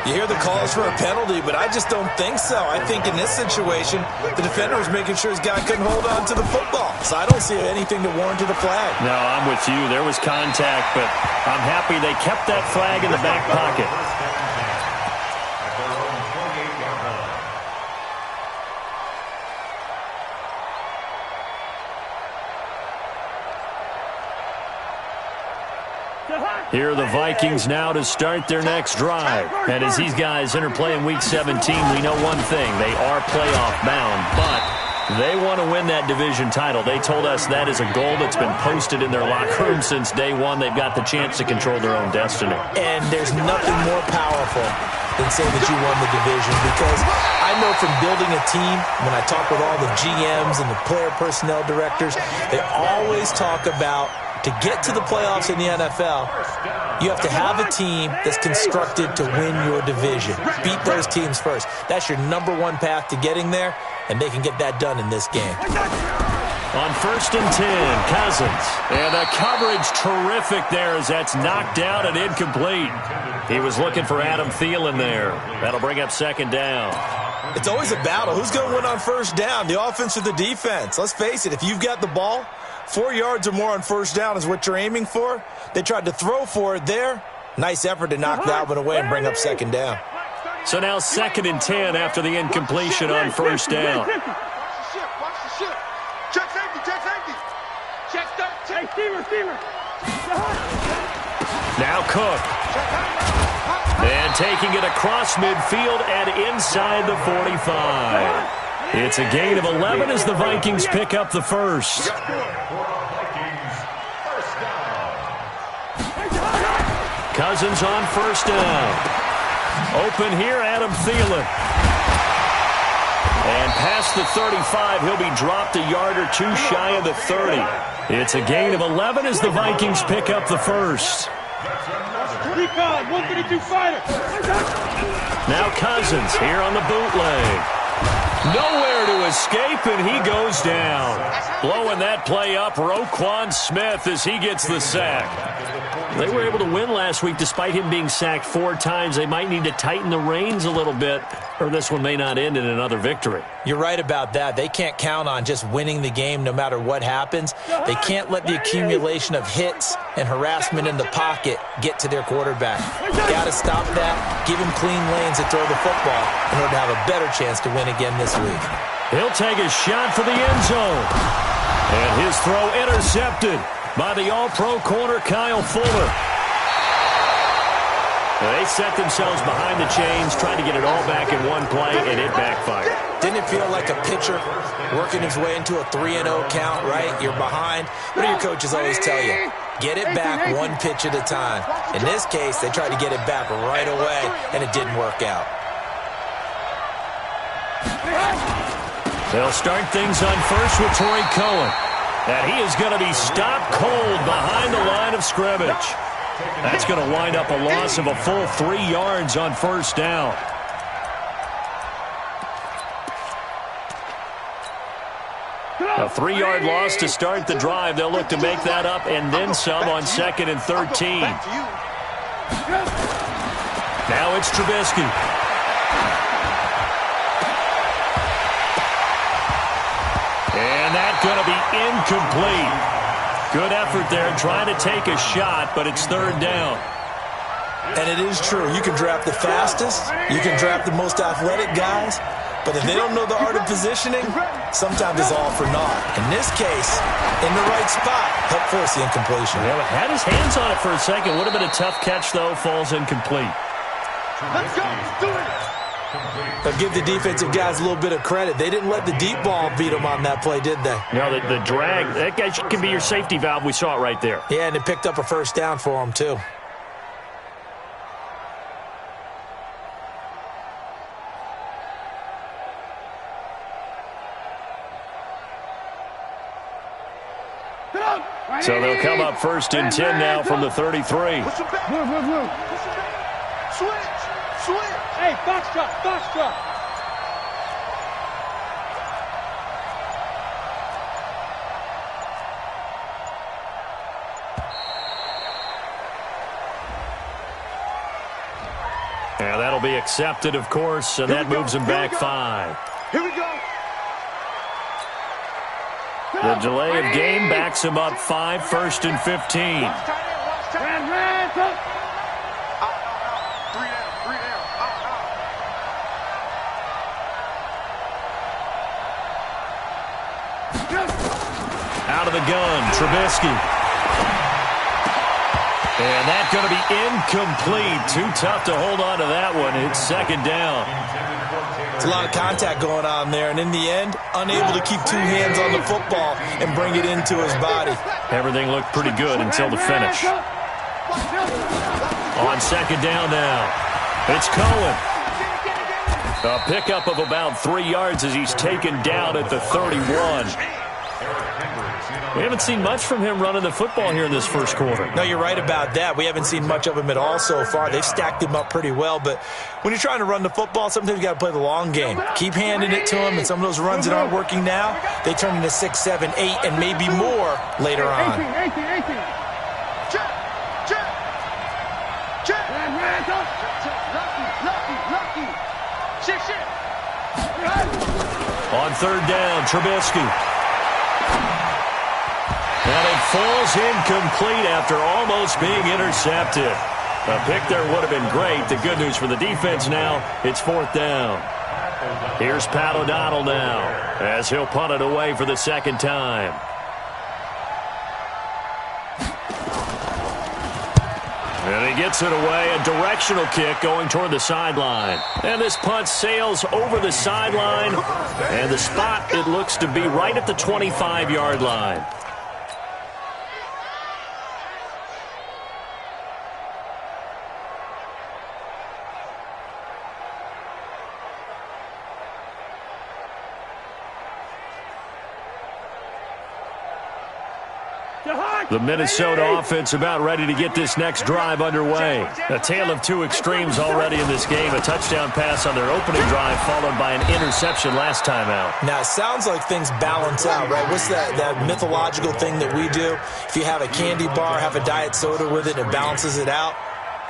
You hear the calls for a penalty, but I just don't think so. I think in this situation, the defender was making sure his guy couldn't hold on to the football. So I don't see anything to warrant a flag. No, I'm with you. There was contact, but I'm happy they kept that flag in the back pocket. Here are the Vikings now to start their next drive. And as these guys interplay in Week 17, we know one thing. They are playoff bound, but they want to win that division title. They told us that is a goal that's been posted in their locker room since day one. They've got the chance to control their own destiny. And there's nothing more powerful than saying that you won the division, because I know from building a team, when I talk with all the GMs and the player personnel directors, they always talk about, to get to the playoffs in the NFL, you have to have a team that's constructed to win your division. Beat those teams first. That's your #1 path to getting there, and they can get that done in this game. On 1st and 10, Cousins. And the coverage terrific there as that's knocked out and incomplete. He was looking for Adam Thielen there. That'll bring up 2nd down. It's always a battle. Who's going to win on 1st down, the offense or the defense? Let's face it, if you've got the ball, 4 yards or more on 1st down is what you're aiming for. They tried to throw for it there. Nice effort to knock that one away and bring up 2nd down. So now 2nd and 10 after the incompletion on 1st down. Watch the ship. Check safety, check safety. Check that. Check receiver. Now Cook. And taking it across midfield and inside the 45. It's a gain of 11 as the Vikings pick up the first. Cousins on 1st down. Open here, Adam Thielen. And past the 35, he'll be dropped a yard or two shy of the 30. It's a gain of 11 as the Vikings pick up the first. Recon, 132 fighter. Now Cousins here on the bootleg. Nowhere to escape, and he goes down. Blowing that play up, Roquan Smith as he gets the sack. They were able to win last week despite him being sacked 4 times. They might need to tighten the reins a little bit, or this one may not end in another victory. You're right about that. They can't count on just winning the game no matter what happens. They can't let the accumulation of hits and harassment in the pocket get to their quarterback. Got to stop that, give him clean lanes to throw the football in order to have a better chance to win again this week. He'll take a shot for the end zone. And his throw intercepted by the all-pro corner, Kyle Fuller. They set themselves behind the chains, trying to get it all back in one play, and it backfired. Didn't it feel like a pitcher working his way into a 3-0 count, right? You're behind. What do your coaches always tell you? Get it back one pitch at a time. In this case, they tried to get it back right away, and it didn't work out. They'll start things on first with Torrey Cohen. And he is going to be stopped cold behind the line of scrimmage. That's going to wind up a loss of a full 3 yards on first down. A 3-yard loss to start the drive. They'll look to make that up and then some on 2nd and 13. Now it's Trubisky. And that's going to be incomplete. Good effort there trying to take a shot, but it's 3rd down. And it is true. You can draft the fastest. You can draft the most athletic guys. But if they don't know the art of positioning, sometimes it's all for naught. In this case, in the right spot, help force the incompletion. Yeah, had his hands on it for a second. Would have been a tough catch, though. Falls incomplete. Let's go. Do it. But give the defensive guys a little bit of credit. They didn't let the deep ball beat them on that play, did they? No, the drag, that guy can be your safety valve. We saw it right there. Yeah, and it picked up a first down for them, too. So they'll come up 1st and 10 now from the 33. Move. Switch. Hey, box drop. Yeah, that'll be accepted, of course, and that moves him back 5. Here we go. The delay of game backs him up 5, 1st and 15. Out of the gun, Trubisky. And that's going to be incomplete. Too tough to hold on to that one. It's 2nd down. It's a lot of contact going on there, and in the end, unable to keep 2 hands on the football and bring it into his body. Everything looked pretty good until the finish. On 2nd down now, it's Cohen. A pickup of about 3 yards as he's taken down at the 31. We haven't seen much from him running the football here in this first quarter. No, you're right about that. We haven't seen much of him at all so far. They've stacked him up pretty well, but when you're trying to run the football, sometimes you got to play the long game. Keep handing it to him, and some of those runs that aren't working now, they turn into 6, 7, 8, and maybe more later on. 18. Check. Lucky. Shit. On 3rd down, Trubisky. And it falls incomplete after almost being intercepted. A pick there would have been great. The good news for the defense now, it's 4th down. Here's Pat O'Donnell now as he'll punt it away for the 2nd time. And he gets it away, a directional kick going toward the sideline. And this punt sails over the sideline, and the spot, it looks to be right at the 25-yard line. The Minnesota offense about ready to get this next drive underway. A tale of two extremes already in this game. A touchdown pass on their opening drive followed by an interception last time out. Now, it sounds like things balance out, right? What's that mythological thing that we do? If you have a candy bar, have a diet soda with it, it balances it out.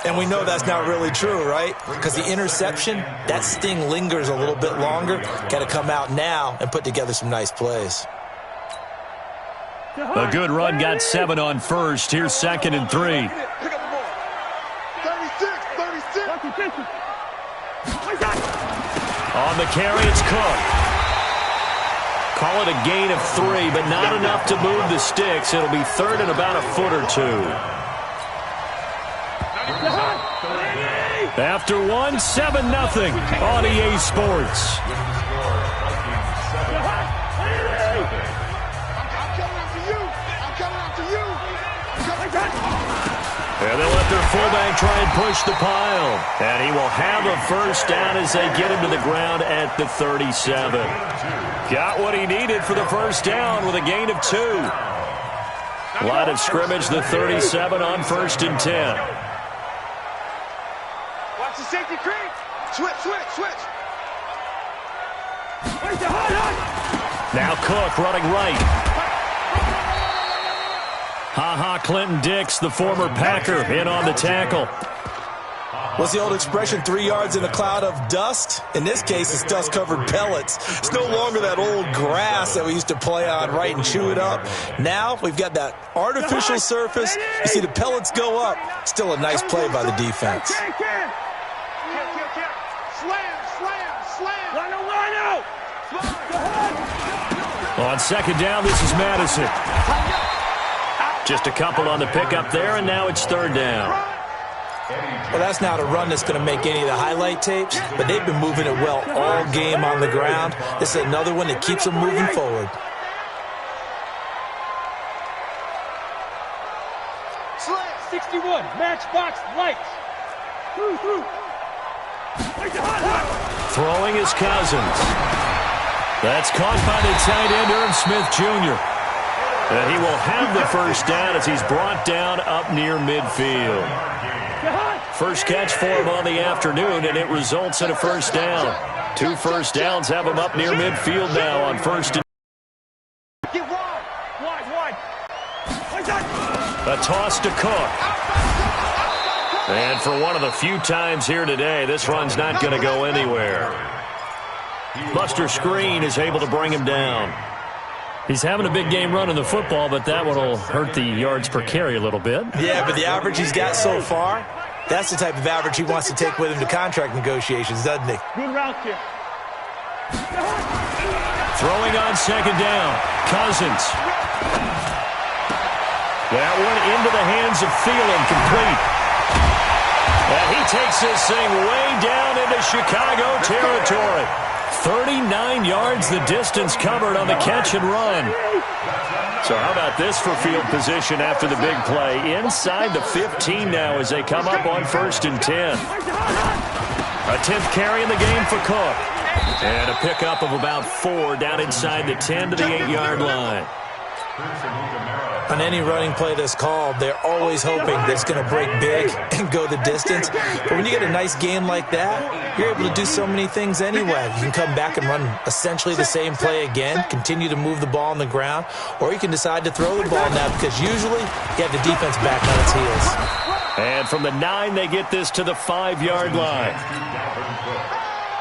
And we know that's not really true, right? Because the interception, that sting lingers a little bit longer. Got to come out now and put together some nice plays. A good run got 7 on first. Here's 2nd and 3. Pick up the ball. 36. On the carry, it's Cook. Call it a gain of 3, but not enough to move the sticks. It'll be 3rd and about a foot or 2. After 1, 7-0 on EA Sports. And they'll let their fullback try and push the pile. And he will have a first down as they get him to the ground at the 37. Got what he needed for the first down with a gain of 2. Line of scrimmage, the 37 on 1st and 10. Watch the safety creep. Switch. Now Cook running right. Ha-ha, Clinton Dix, the former Packer, in on the tackle. What's the old expression, 3 yards in a cloud of dust? In this case, it's dust-covered pellets. It's no longer that old grass that we used to play on, right, and chew it up. Now we've got that artificial surface. You see the pellets go up. Still a nice play by the defense. On 2nd down, this is Madison. Just a couple on the pickup there, and now it's 3rd down. Well, that's not a run that's going to make any of the highlight tapes, but they've been moving it well all game on the ground. This is another one that keeps them moving forward. Slant 61, matchbox lights. Throwing is Cousins. That's caught by the tight end, Irv Smith Jr. And he will have the first down as he's brought down up near midfield. First catch for him on the afternoon, and it results in a first down. 2 first downs have him up near midfield now on 1st and... Get wide. A toss to Cook. And for one of the few times here today, this run's not going to go anywhere. Buster Screen is able to bring him down. He's having a big game running the football, but that one will hurt the yards per carry a little bit. Yeah, but the average he's got so far, that's the type of average he wants to take with him to contract negotiations, doesn't he? Good route here. Throwing on 2nd down, Cousins. That one into the hands of Thielen, complete. And he takes this thing way down into Chicago territory. 39 yards the distance covered on the catch and run. So how about this for field position after the big play? Inside the 15 now as they come up on 1st and 10. A 10th carry in the game for Cook. And a pickup of about 4 down inside the 10 to the 8-yard line. On any running play that's called, they're always hoping that it's going to break big and go the distance. But when you get a nice game like that, you're able to do so many things anyway. You can come back and run essentially the same play again, continue to move the ball on the ground, or you can decide to throw the ball now because usually you have the defense back on its heels. And from the 9, they get this to the 5-yard line.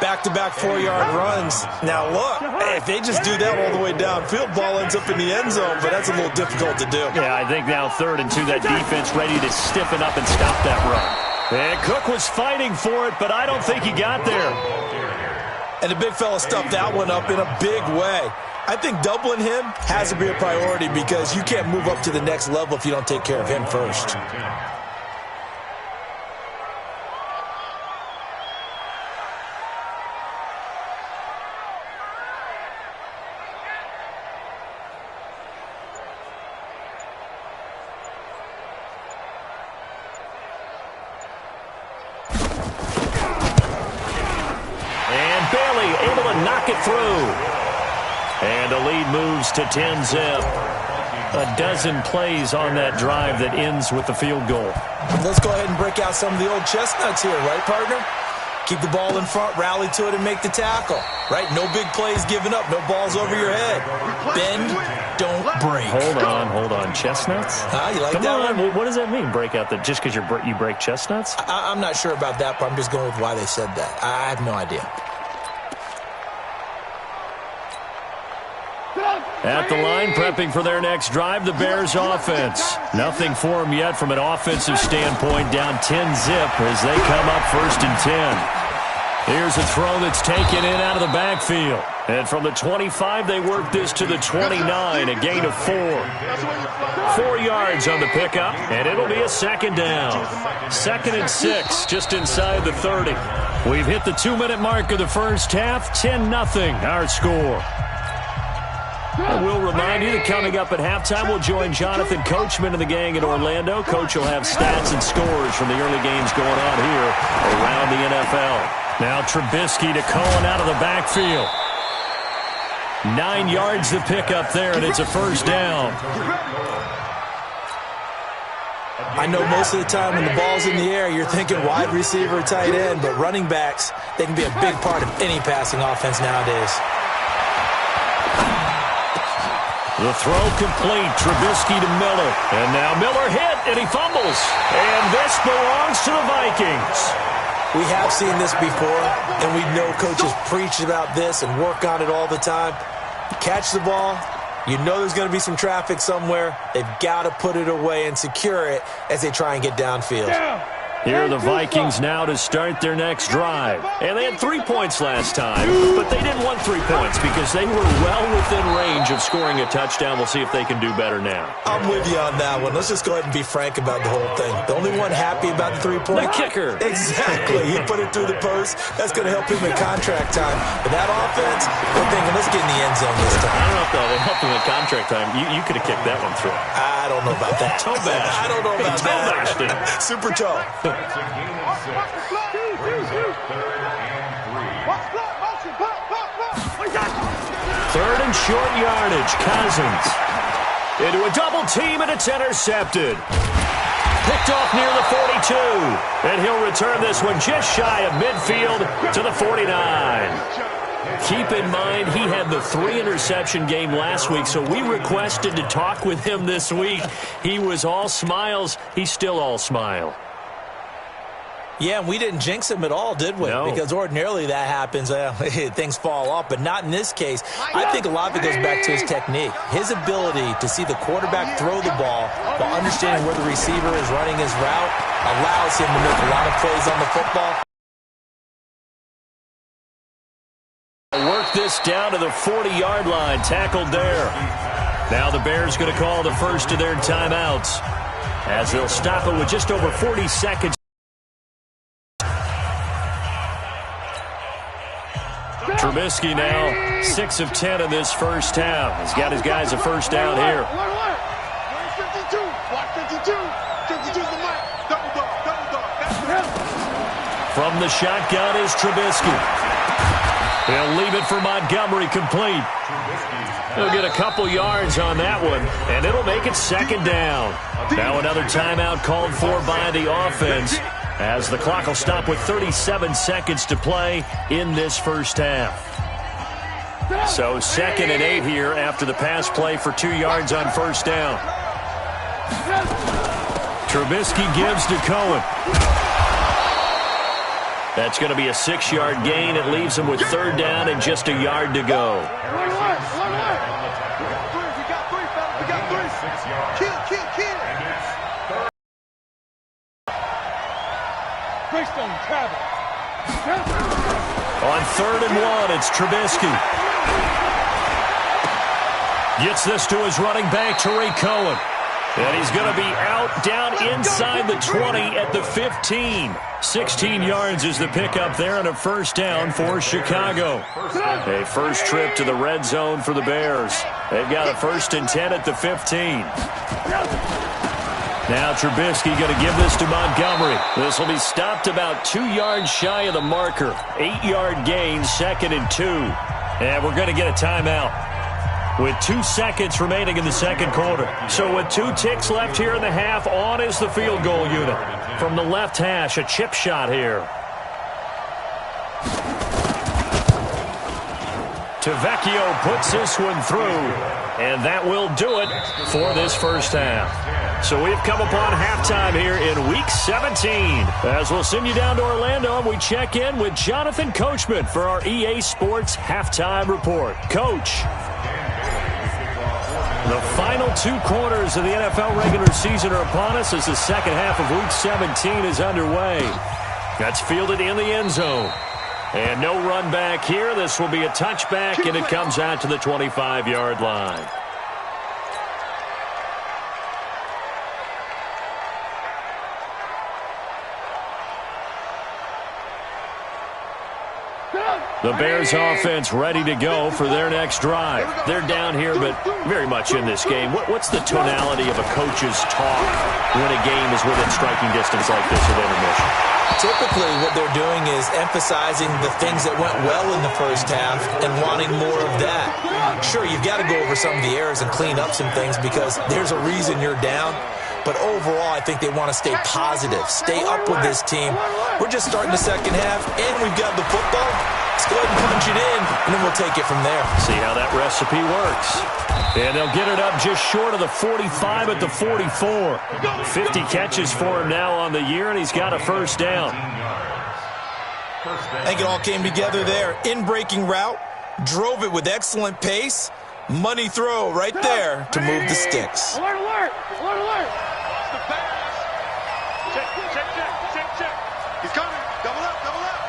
Back-to-back 4-yard runs. Now, look, if they just do that all the way downfield, ball ends up in the end zone, but that's a little difficult to do. Yeah, I think now 3rd and 2, that defense ready to stiffen up and stop that run. And Cook was fighting for it, but I don't think he got there. And the big fella stuffed that one up in a big way. I think doubling him has to be a priority because you can't move up to the next level if you don't take care of him first. Through. And the lead moves to 10-zip. a dozen plays on that drive that ends with the field goal. Let's go ahead and break out some of the old chestnuts here, right, partner? Keep the ball in front, rally to it, and make the tackle, right? No big plays given up, no balls over your head. Bend, don't break. Hold on. Chestnuts? You like Come that on. one? What does that mean, break out just because you break chestnuts? I'm not sure about that, but I'm just going with why they said that. I have no idea. At the line, prepping for their next drive, the Bears offense. Nothing for them yet from an offensive standpoint, down 10-zip as they come up 1st and 10. Here's a throw that's taken in out of the backfield. And from the 25, they work this to the 29, a gain of 4. 4 yards on the pickup, and it'll be a 2nd down. 2nd and 6, just inside the 30. We've hit the 2-minute mark of the first half, 10-0 our score. I will remind you that coming up at halftime, we'll join Jonathan Coachman and the gang in Orlando. Coach will have stats and scores from the early games going on here around the NFL. Now Trubisky to Cohen out of the backfield. 9 yards the pickup there, and it's a 1st down. I know most of the time when the ball's in the air, you're thinking wide receiver, tight end, but running backs, they can be a big part of any passing offense nowadays. The throw complete. Trubisky to Miller. And now Miller hit, and he fumbles. And this belongs to the Vikings. We have seen this before, and we know coaches preach about this and work on it all the time. Catch the ball. You know there's going to be some traffic somewhere. They've got to put it away and secure it as they try and get downfield. Here are the Vikings now to start their next drive. And they had 3 points last time, but they didn't want 3 points because they were well within range of scoring a touchdown. We'll see if they can do better now. I'm with you on that one. Let's just go ahead and be frank about the whole thing. The only one happy about the 3-point? The kicker. Exactly. He put it through the post. That's going to help him in contract time. But that offense, they're thinking, let's get in the end zone this time. I don't know if they'll help him in contract time. You could have kicked that one through. I don't know about that. Toe bash. I don't know about that. Super toe. Third and short yardage. Cousins into a double team, and it's intercepted. Picked off near the 42. And he'll return this one just shy of midfield to the 49. Keep in mind, he had the 3-interception game last week, so we requested to talk with him this week. He was all smiles. He's still all smile. Yeah, we didn't jinx him at all, did we? No. Because ordinarily that happens. Things fall off, but not in this case. I think a lot of it goes back to his technique. His ability to see the quarterback throw the ball while understanding where the receiver is running his route allows him to make a lot of plays on the football. Work this down to the 40-yard line. Tackled there. Now the Bears going to call the first of their timeouts as they'll stop it with just over 40 seconds. Trubisky now 6 of 10 in this first half. He's got his guys a first down here. 52. Watch 52. 52's the mark. Double dog. That's for him. From the shotgun is Trubisky. He'll leave it for Montgomery complete. He'll get a couple yards on that one, and it'll make it 2nd down. Now another timeout called for by the offense, as the clock will stop with 37 seconds to play in this first half. So 2nd and 8 here after the pass play for 2 yards on first down. Trubisky gives to Cohen. That's going to be a 6-yard gain. It leaves him with 3rd down and just a yard to go. On 3rd and 1, it's Trubisky. Gets this to his running back, Tariq Cohen. And he's going to be out down inside the 20 at the 15. 16 yards is the pickup there and a first down for Chicago. A first trip to the red zone for the Bears. They've got a 1st and 10 at the 15. Now Trubisky going to give this to Montgomery. This will be stopped about 2 yards shy of the marker. 8-yard gain, 2nd and 2. And we're going to get a timeout. with 2 seconds remaining in the second quarter. So with 2 ticks left here in the half, on is the field goal unit. From the left hash, a chip shot here. Tavecchio puts this one through, and that will do it for this first half. So we've come upon halftime here in Week 17. As we'll send you down to Orlando, and we check in with Jonathan Coachman for our EA Sports Halftime Report. Coach, the final 2 quarters of the NFL regular season are upon us as the second half of Week 17 is underway. That's fielded in the end zone. And no run back here. This will be a touchback, and it comes out to the 25-yard line. The Bears offense ready to go for their next drive. They're down here, but very much in this game. What's the tonality of a coach's talk when a game is within striking distance like this at intermission? Typically, what they're doing is emphasizing the things that went well in the first half and wanting more of that. Sure, you've got to go over some of the errors and clean up some things because there's a reason you're down. But overall, I think they want to stay positive, stay up with this team. We're just starting the second half, and we've got the football. Let's go ahead and punch it in, and then we'll take it from there. See how that recipe works. And they'll get it up just short of the 45 at the 44. 50 catches for him now on the year, and he's got a first down. I think it all came together there. In-breaking route, drove it with excellent pace. Money throw right there to move the sticks. Alert, alert! Alert, alert! The pass. Check, check, check, check, check. He's coming. Double up, double up.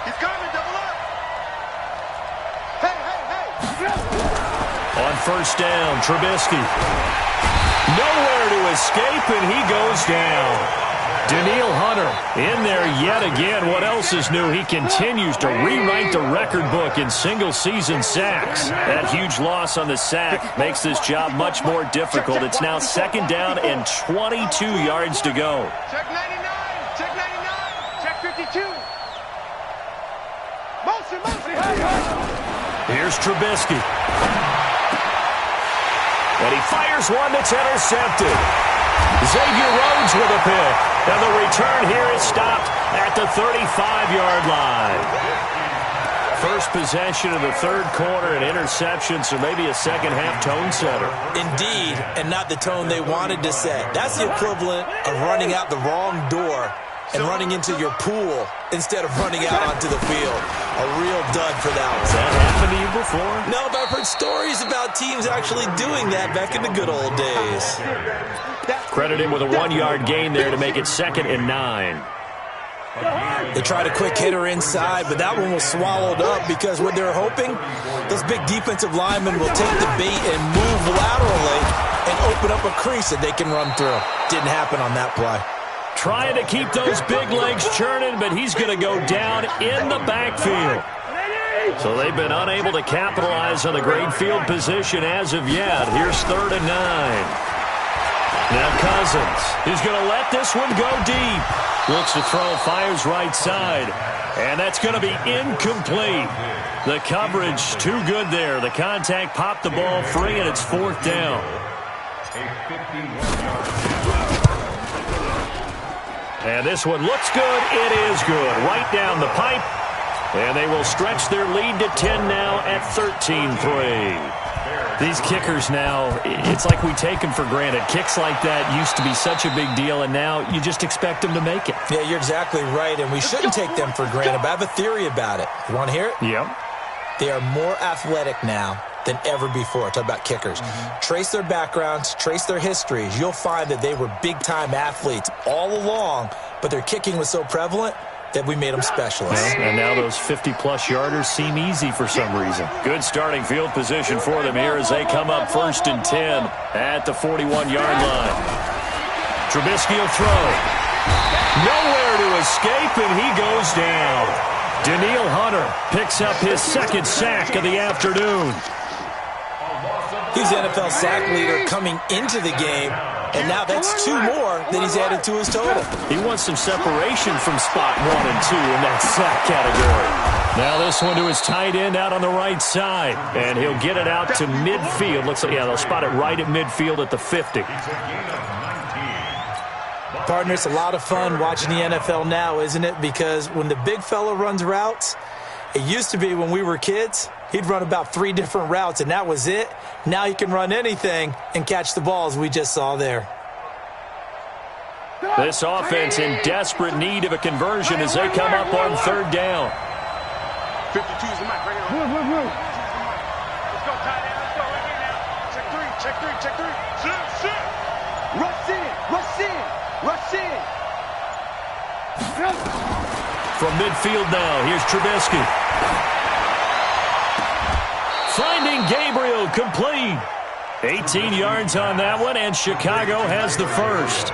He's coming, double up. Hey, hey, hey. On first down, Trubisky. Nowhere to escape, and he goes down. Daniil Hunter in there yet again. What else is new? He continues to rewrite the record book in single-season sacks. That huge loss on the sack makes this job much more difficult. It's now second down and 22 yards to go. Check 99, check 99, check 52. Motion, motion. Here's Trubisky. And he fires one that's intercepted. Xavier Rhodes with a pick. And the return here is stopped at the 35-yard line. First possession of the third quarter, an interception, so maybe a second-half tone setter. Indeed, and not the tone they wanted to set. That's the equivalent of running out the wrong door and running into your pool instead of running out onto the field. A real dud for that one. Has that happened to you before? No, but I've heard stories about teams actually doing that back in the good old days. Credit him with a 1-yard gain there to make it 2nd and 9. They tried a quick hitter inside, but that one was swallowed up because what they're hoping, those big defensive linemen will take the bait and move laterally and open up a crease that they can run through. Didn't happen on that play. Trying to keep those big legs churning, but he's going to go down in the backfield. So they've been unable to capitalize on the great field position as of yet. Here's 3rd and 9. Now Cousins is going to let this one go deep. Looks to throw, fires right side. And that's going to be incomplete. The coverage too good there. The contact popped the ball free, and it's 4th down. And this one looks good. It is good. Right down the pipe. And they will stretch their lead to 10 now at 13-3. These kickers now, it's like we take them for granted. Kicks like that used to be such a big deal, and now you just expect them to make it. Yeah, you're exactly right, and we shouldn't take them for granted, but I have a theory about it. You want to hear it? Yep. They are more athletic now than ever before. Talk about kickers. Trace their backgrounds, trace their histories. You'll find that they were big-time athletes all along, but their kicking was so prevalent that we made them specialists. And now those 50-plus yarders seem easy for some reason. Good starting field position for them here as they come up 1st and 10 at the 41-yard line. Trubisky will throw. Nowhere to escape, and he goes down. Daniil Hunter picks up his 2nd sack of the afternoon. He's the NFL sack leader coming into the game. And now that's 2 more that he's added to his total. He wants some separation from spot 1 and 2 in that sack category. Now this one to his tight end out on the right side. And he'll get it out to midfield. Looks like, yeah, they'll spot it right at midfield at the 50. Partner, it's a lot of fun watching the NFL now, isn't it? Because when the big fella runs routes, it used to be when we were kids, he'd run about 3 different routes, and that was it. Now he can run anything and catch the balls we just saw there. This offense in desperate need of a conversion as they come up on 3rd down. 52 is the mic right here. Move. Let's go, tight end. Let's go right here now. Check three. Sit. Rush in. From midfield now, here's Trubisky. Finding Gabriel, complete. 18 yards on that one, and Chicago has the first.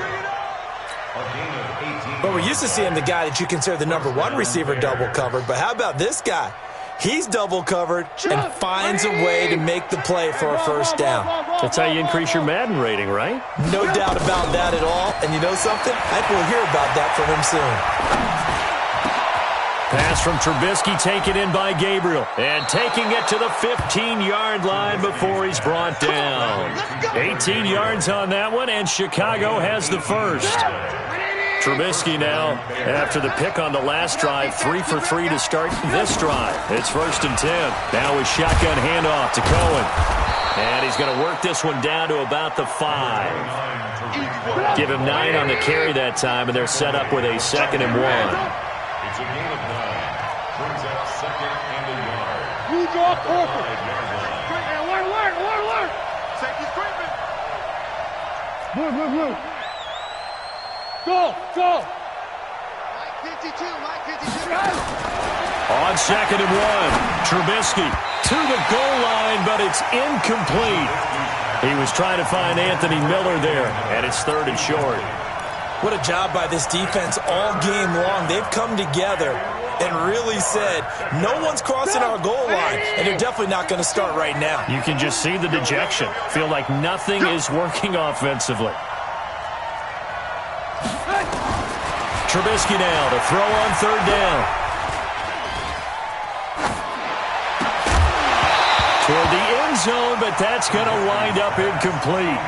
Well, we're used to seeing the guy that you consider the number 1 receiver double covered, but how about this guy? He's double covered and finds a way to make the play for a first down. That's how you increase your Madden rating, right? No doubt about that at all. And you know something? I think we'll hear about that from him soon. Pass from Trubisky taken in by Gabriel. And taking it to the 15-yard line before he's brought down. 18 yards on that one, and Chicago has the first. Trubisky now, after the pick on the last drive, 3 for 3 to start this drive. It's 1st and 10. Now a shotgun handoff to Cohen. And he's going to work this one down to about the 5. Give him 9 on the carry that time, and they're set up with a 2nd and 1. It's a gain of 9. Brings out 2nd and a yard. Who's off over? Alert. Safety scraping. Move. Go. Mike 52. On 2nd and 1, Trubisky to the goal line, but it's incomplete. He was trying to find Anthony Miller there, and it's 3rd and short. What a job by this defense all game long. They've come together and really said, no one's crossing our goal line, and they're definitely not going to start right now. You can just see the dejection. Feel like nothing is working offensively. Trubisky now to throw on 3rd down. Toward the end zone, but that's going to wind up incomplete.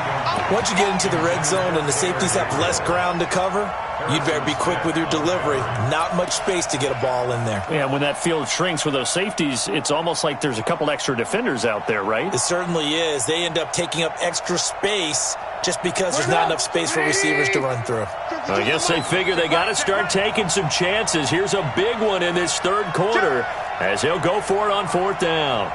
Once you get into the red zone and the safeties have less ground to cover, you'd better be quick with your delivery. Not much space to get a ball in there. Yeah, when that field shrinks with those safeties, it's almost like there's a couple extra defenders out there, right? It certainly is. They end up taking up extra space just because there's not enough space for receivers to run through. I guess they figure they got to start taking some chances. Here's a big one in this 3rd quarter as he'll go for it on 4th down.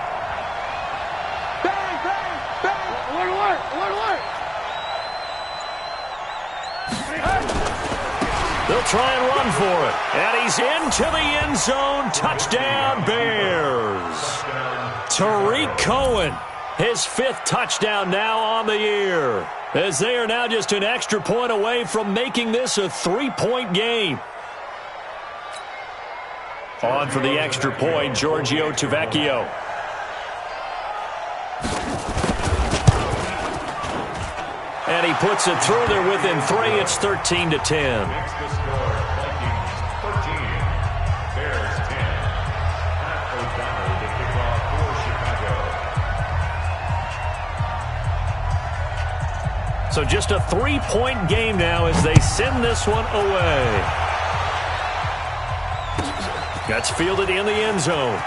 They'll try and run for it. And he's into the end zone. Touchdown, Bears. Tariq Cohen, his 5th touchdown now on the year, as they are now just an extra point away from making this a 3-point game. On for the extra point, Giorgio Tavecchio. And he puts it through there within 3. It's 13-10. So just a 3-point game now as they send this one away. That's fielded in the end zone.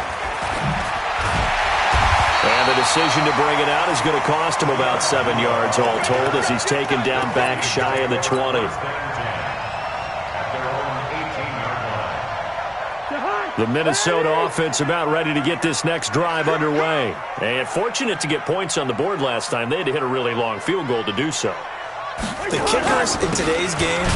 And the decision to bring it out is going to cost him about 7 yards all told as he's taken down back shy of the 20. The Minnesota offense about ready to get this next drive underway. And fortunate to get points on the board last time. They had to hit a really long field goal to do so. The kickers in today's game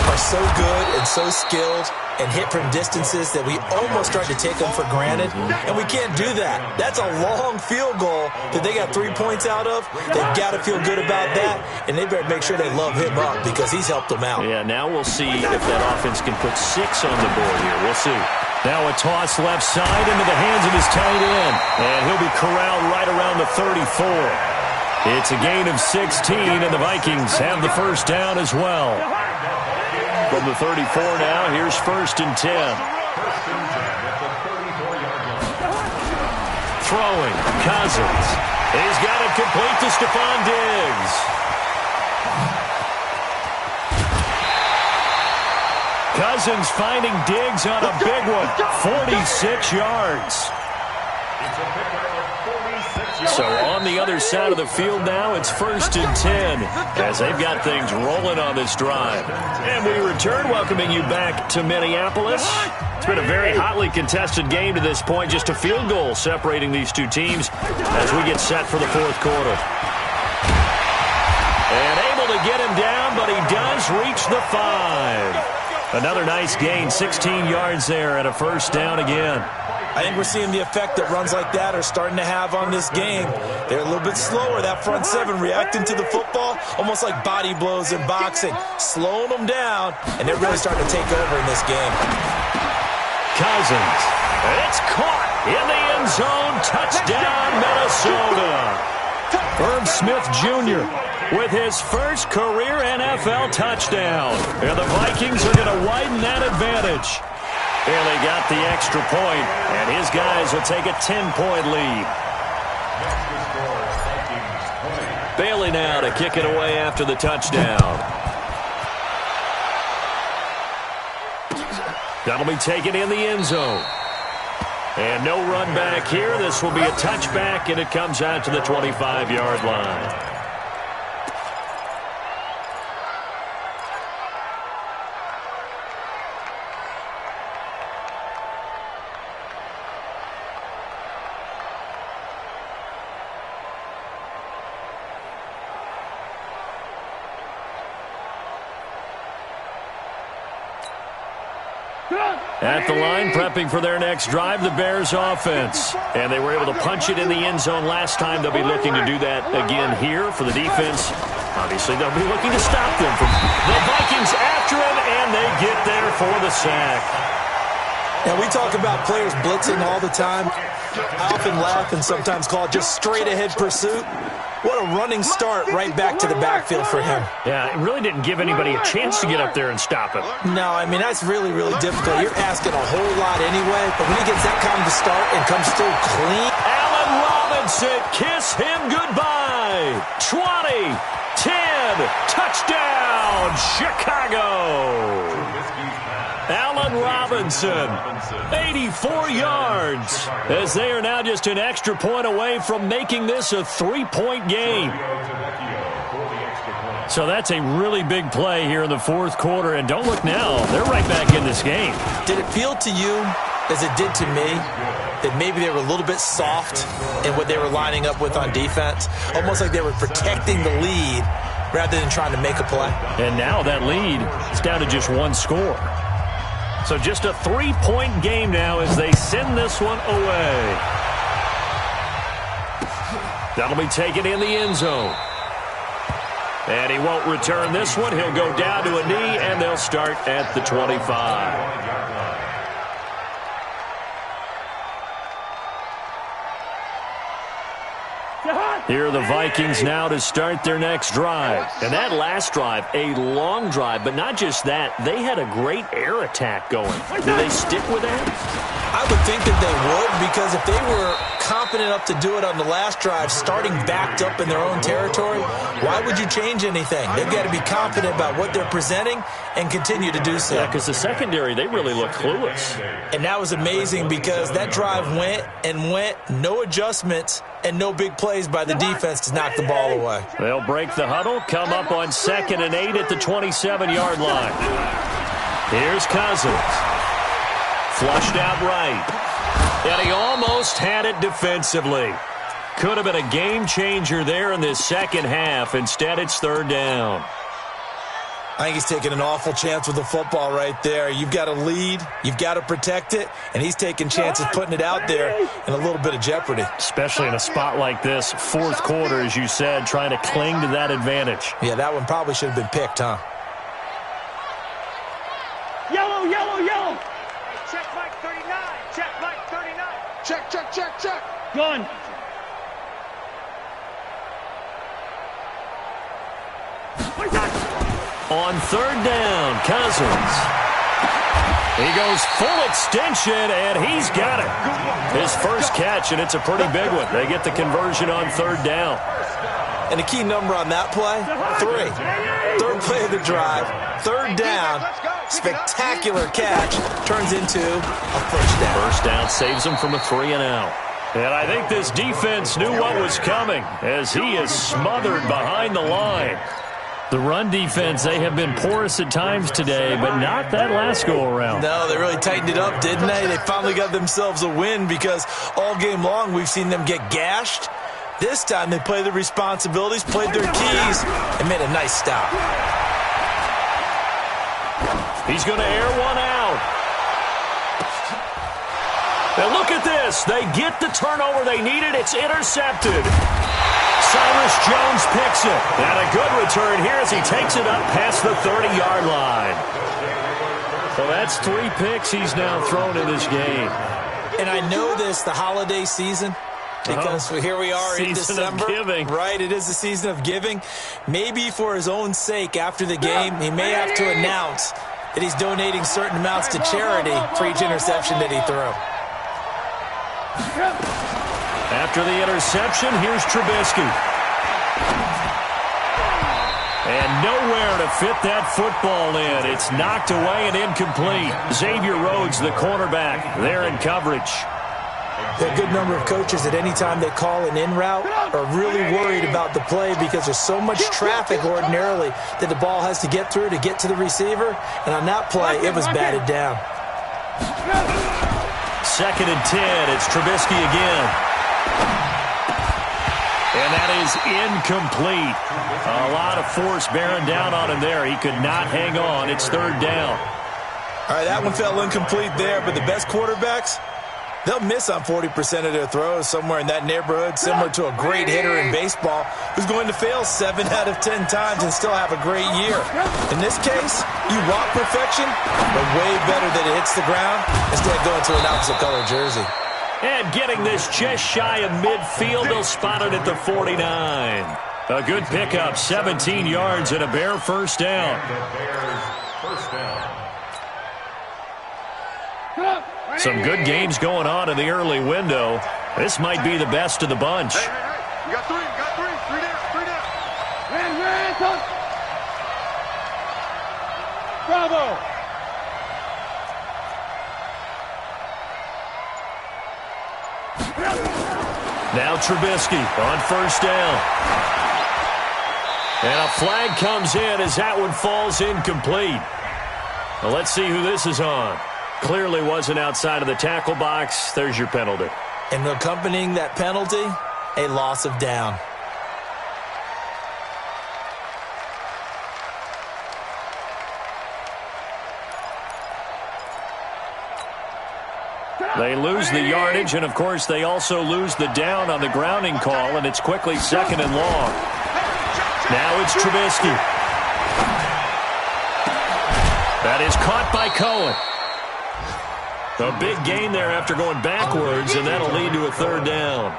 are so good and so skilled and hit from distances that we almost start to take them for granted, and we can't do that. That's a long field goal that they got 3 points out of. They've got to feel good about that, and they better make sure they love him up because he's helped them out. Yeah, now we'll see if that offense can put 6 on the board here. We'll see. Now a toss left side into the hands of his tight end, and he'll be corralled right around the 34. It's a gain of 16, and the Vikings have the first down as well. From the 34 now, here's 1st and 10. Throwing, Cousins. He's got it complete to Stephon Diggs. Cousins finding Diggs on a big one, 46 yards. So on the other side of the field now, it's 1st and 10 as they've got things rolling on this drive. And we return, welcoming you back to Minneapolis. It's been a very hotly contested game to this point, just a field goal separating these two teams as we get set for the 4th quarter. And able to get him down, but he does reach the 5. Another nice gain, 16 yards there and a 1st down again. I think we're seeing the effect that runs like that are starting to have on this game. They're a little bit slower, that front 7, reacting to the football, almost like body blows in boxing, slowing them down, and they're really starting to take over in this game. Cousins, it's caught in the end zone, touchdown Minnesota. Herb Smith Jr. with his first career NFL touchdown, and the Vikings are going to widen that advantage. Barely got the extra point, and his guys will take a 10-point lead. Bailey now to kick it away after the touchdown. That'll be taken in the end zone. And no run back here. This will be a touchback, and it comes out to the 25-yard line. At the line, prepping for their next drive, the Bears offense. And they were able to punch it in the end zone last time. They'll be looking to do that again here for the defense. Obviously, they'll be looking to stop them from the Vikings after him, and they get there for the sack. Now, we talk about players blitzing all the time. I often laugh and sometimes call it just straight-ahead pursuit. What a running start right back to the backfield for him. Yeah, it really didn't give anybody a chance to get up there and stop him. No, I mean, that's really, really difficult. You're asking a whole lot anyway, but when he gets that kind of a start and comes through clean. Allen Robinson, kiss him goodbye. 20, 10, touchdown, Chicago. Allen Robinson, 84 yards, as they are now just an extra point away from making this a 3-point game. So that's a really big play here in the 4th quarter, and don't look now, they're right back in this game. Did it feel to you, as it did to me, that maybe they were a little bit soft in what they were lining up with on defense? Almost like they were protecting the lead rather than trying to make a play. And now that lead is down to just 1 score. So just a 3-point game now as they send this one away. That'll be taken in the end zone. And he won't return this one. He'll go down to a knee, and they'll start at the 25. Here are the Vikings now to start their next drive. And that last drive, a long drive, but not just that. They had a great air attack going. Do they stick with that? I would think that they would, because if they were confident enough to do it on the last drive, starting backed up in their own territory, why would you change anything? They've got to be confident about what they're presenting and continue to do so. Yeah, because the secondary, they really look clueless. And that was amazing because that drive went and went, no adjustments, and no big plays by the defense to knock the ball away. They'll break the huddle, come up on 2nd and 8 at the 27-yard line. Here's Cousins. Flushed out right. And he almost had it defensively. Could have been a game changer there in this second half. Instead, it's 3rd down. I think he's taking an awful chance with the football right there. You've got to lead, you've got to protect it, and he's taking chances putting it out there in a little bit of jeopardy. Especially in a spot like this, 4th quarter, as you said, trying to cling to that advantage. Yeah, that one probably should have been picked, huh? Yellow, yellow, yellow. Check Mike 39. Check Mike 39. Check, check, check, check. Gun. On third down, Cousins. He goes full extension, and he's got it. His first catch, and it's a pretty big one. They get the conversion on third down. And the key number on that play, 3. Third play of the drive, third down, spectacular catch, turns into a first down. First down saves him from a 3-and-out. And I think this defense knew what was coming as he is smothered behind the line. The run defense, they have been porous at times today, but not that last go-around. No, they really tightened it up, didn't they? They finally got themselves a win because all game long we've seen them get gashed. This time they played their responsibilities, played their keys, and made a nice stop. He's going to air one out. Now look at this. They get the turnover they needed. It's intercepted. Cyrus Jones picks it. And a good return here as he takes it up past the 30-yard line. So that's 3 picks he's now thrown in this game. And I know this, the holiday season, because here we are in December. Season of giving. Right, it is the season of giving. Maybe for his own sake after the game, he may have to announce that he's donating certain amounts to charity for each interception that he threw. After the interception, here's Trubisky. And nowhere to fit that football in. It's knocked away and incomplete. Xavier Rhodes, the cornerback, there in coverage. There are a good number of coaches at any time they call an in route are really worried about the play because there's so much traffic ordinarily that the ball has to get through to get to the receiver. And on that play, it was batted down. 2nd and 10. It's Trubisky again. And that is incomplete. A lot of force bearing down on him there. He could not hang on. It's 3rd down. All right, that one fell incomplete there, but the best quarterbacks, they'll miss on 40% of their throws, somewhere in that neighborhood, similar to a great hitter in baseball who's going to fail 7 out of 10 times and still have a great year. In this case, you want perfection, but way better that it hits the ground instead of going to an opposite color jersey. And getting this just shy of midfield, they'll spot it at the 49. A good pickup, 17 yards and a Bear first down. Some good games going on in the early window. This might be the best of the bunch. Hey, you got 3, three down. Bravo. Now Trubisky on first down. And a flag comes in as that one falls incomplete. Well, let's see who this is on. Clearly wasn't outside of the tackle box. There's your penalty. And accompanying that penalty, a loss of down. They lose the yardage, and, of course, they also lose the down on the grounding call, and it's quickly 2nd and long. Now it's Trubisky. That is caught by Cohen. A big gain there after going backwards, and that'll lead to a 3rd down.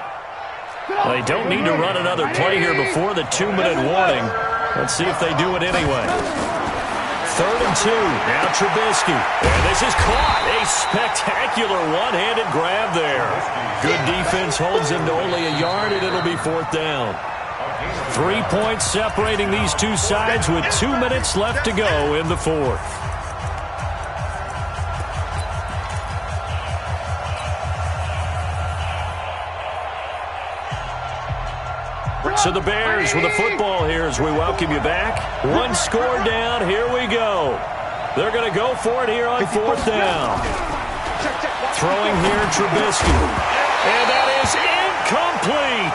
They don't need to run another play here before the 2-minute warning. Let's see if they do it anyway. 3rd and 2. Now Trubisky. And this is caught. A spectacular one-handed grab there. Good defense holds him to only a yard, and it'll be 4th down. 3 points separating these two sides with 2 minutes left to go in the 4th. So the Bears with the football here as we welcome you back. 1 score down. Here we go. They're going to go for it here on 4th down. Throwing here, Trubisky. And that is incomplete.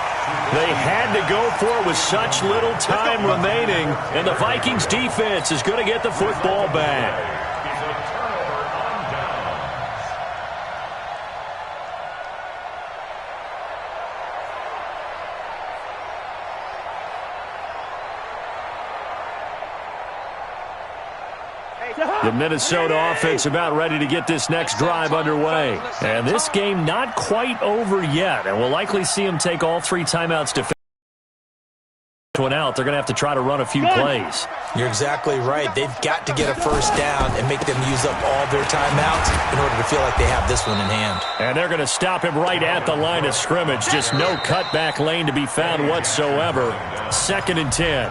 They had to go for it with such little time remaining. And the Vikings defense is going to get the football back. The Minnesota offense about ready to get this next drive underway. And this game not quite over yet. And we'll likely see them take all 3 timeouts to one out, they're going to have to try to run a few plays. You're exactly right. They've got to get a first down and make them use up all their timeouts in order to feel like they have this one in hand. And they're going to stop him right at the line of scrimmage. Just no cutback lane to be found whatsoever. 2nd and 10.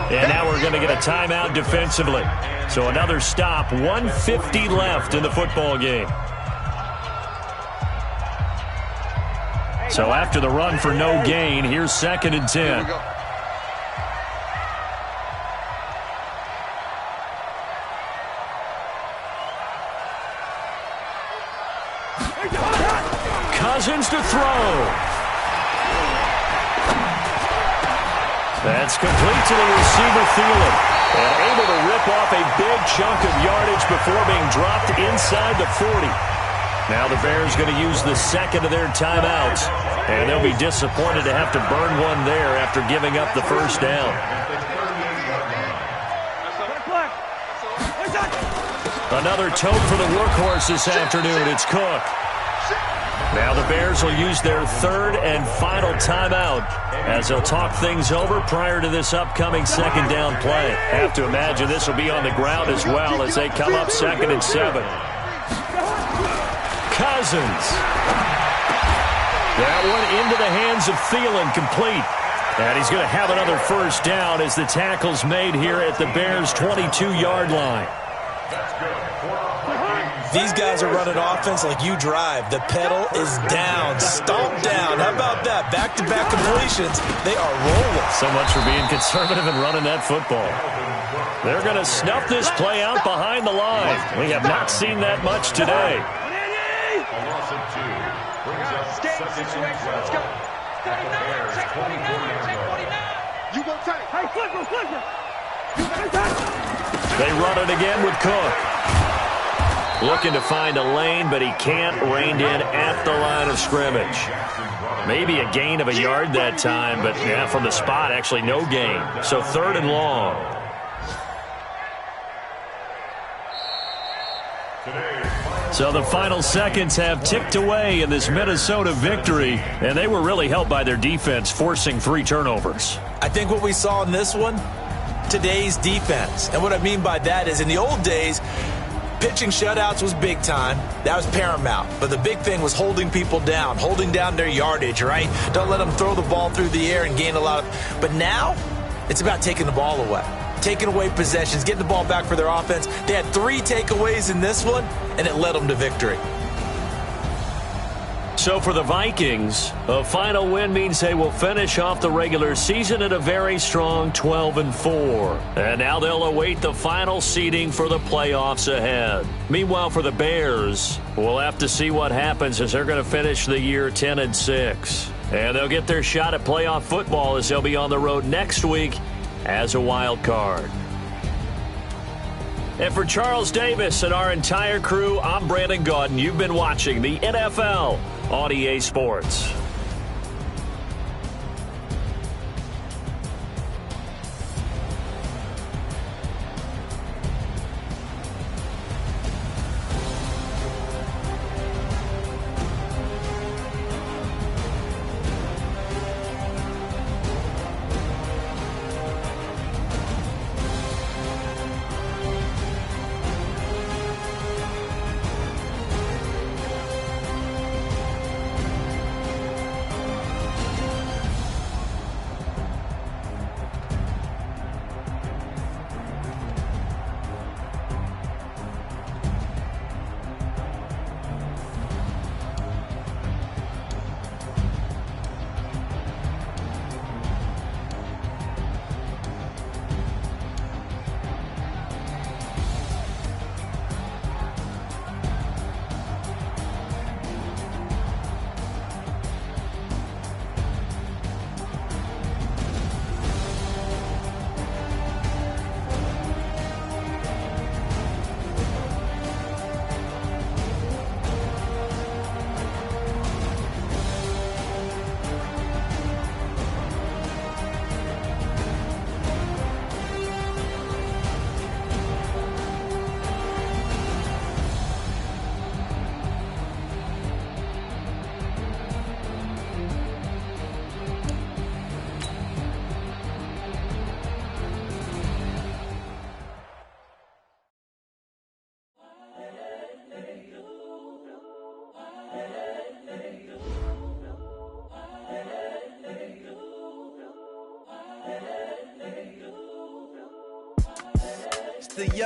And now we're going to get a timeout defensively. So another stop. 1:50 left in the football game. So after the run for no gain, here's 2nd and 10. Cousins to throw. That's complete to the receiver, Thielen. And able to rip off a big chunk of yardage before being dropped inside the 40. Now the Bears going to use the second of their timeouts. And they'll be disappointed to have to burn one there after giving up the first down. Another tote for the workhorse this afternoon. It's Cook. Now the Bears will use their 3rd and final timeout as they'll talk things over prior to this upcoming 2nd down play. Have to imagine this will be on the ground as well as they come up 2nd and 7. Cousins. That one into the hands of Thielen, complete. And he's going to have another first down as the tackle's made here at the Bears' 22-yard line. These guys are running offense like you drive. The pedal is down, stomped down. How about that? Back-to-back completions. They are rolling. So much for being conservative and running that football. They're going to snuff this play out behind the line. We have not seen that much today. Let's go. You go tight. Hey, flipper. They run it again with Cook. Looking to find a lane, but he can't. Reined in at the line of scrimmage. Maybe a gain of a yard that time, but yeah, from the spot, actually no gain. So 3rd and long. So the final seconds have ticked away in this Minnesota victory, and they were really helped by their defense, forcing 3 turnovers. I think what we saw in this one, today's defense. And what I mean by that is in the old days, pitching shutouts was big time. That was paramount. But the big thing was holding people down, holding down their yardage, right? Don't let them throw the ball through the air and gain a lot of... But now, it's about taking the ball away. Taking away possessions, getting the ball back for their offense. They had 3 takeaways in this one, and it led them to victory. So for the Vikings, a final win means they will finish off the regular season at a very strong 12-4. And now they'll await the final seeding for the playoffs ahead. Meanwhile, for the Bears, we'll have to see what happens as they're going to finish the year 10-6. And they'll get their shot at playoff football as they'll be on the road next week as a wild card. And for Charles Davis and our entire crew, I'm Brandon Gaudin. You've been watching the NFL on EA Sports.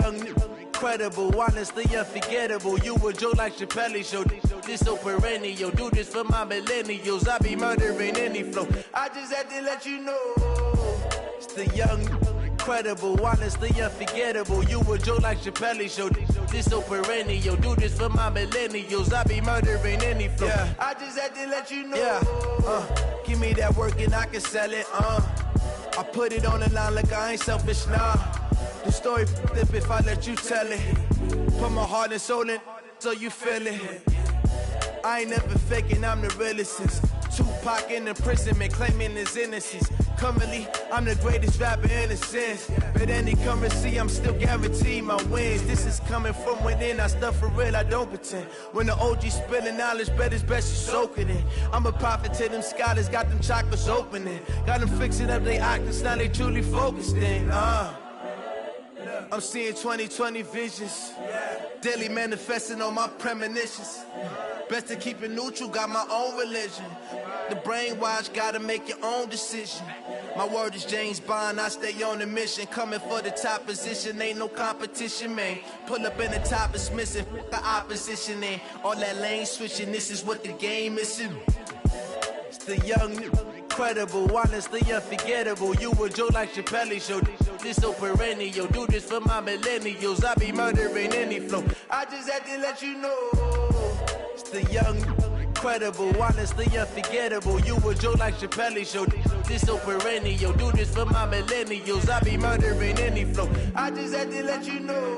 young, incredible, honestly unforgettable. You a joke like Chappelle Show. This so perennial. Do this for my millennials. I be murdering any flow. I just had to let you know. It's the young, incredible, honestly unforgettable. You a joke like Chappelle Show. This so perennial. Do this for my millennials. I be murdering any flow. Yeah. I just had to let you know. Yeah. Give me that work and I can sell it. I put it on the line like I ain't selfish, nah. The story flip if I let you tell it. Put my heart and soul in so you feel it. I ain't never faking, I'm the realest since Tupac in imprisonment, claiming his innocence. Currently, I'm the greatest rapper in a sense. But any currency, I'm still guaranteed my wins. This is coming from within, I stuff for real, I don't pretend. When the OG spilling knowledge, bet it's best you soak it in. I'm a prophet to them scholars, got them chakras opening. Got them fixing up they octaves, now they truly focused in. I'm seeing 2020 visions. Daily manifesting on my premonitions. Best to keep it neutral, got my own religion. The brainwash, gotta make your own decision. My word is James Bond, I stay on the mission. Coming for the top position, ain't no competition, man. Pull up in the top, it's missing, the opposition, and all that lane switching, this is what the game is. It's the young, incredible, honestly unforgettable. You a joke like Chappelle Show. This so perennial. Do this for my millennials. I be murdering any flow. I just had to let you know. It's the young, incredible, honestly unforgettable. You a joke like Chappelle Show. This so perennial. Do this for my millennials. I be murdering any flow. I just had to let you know.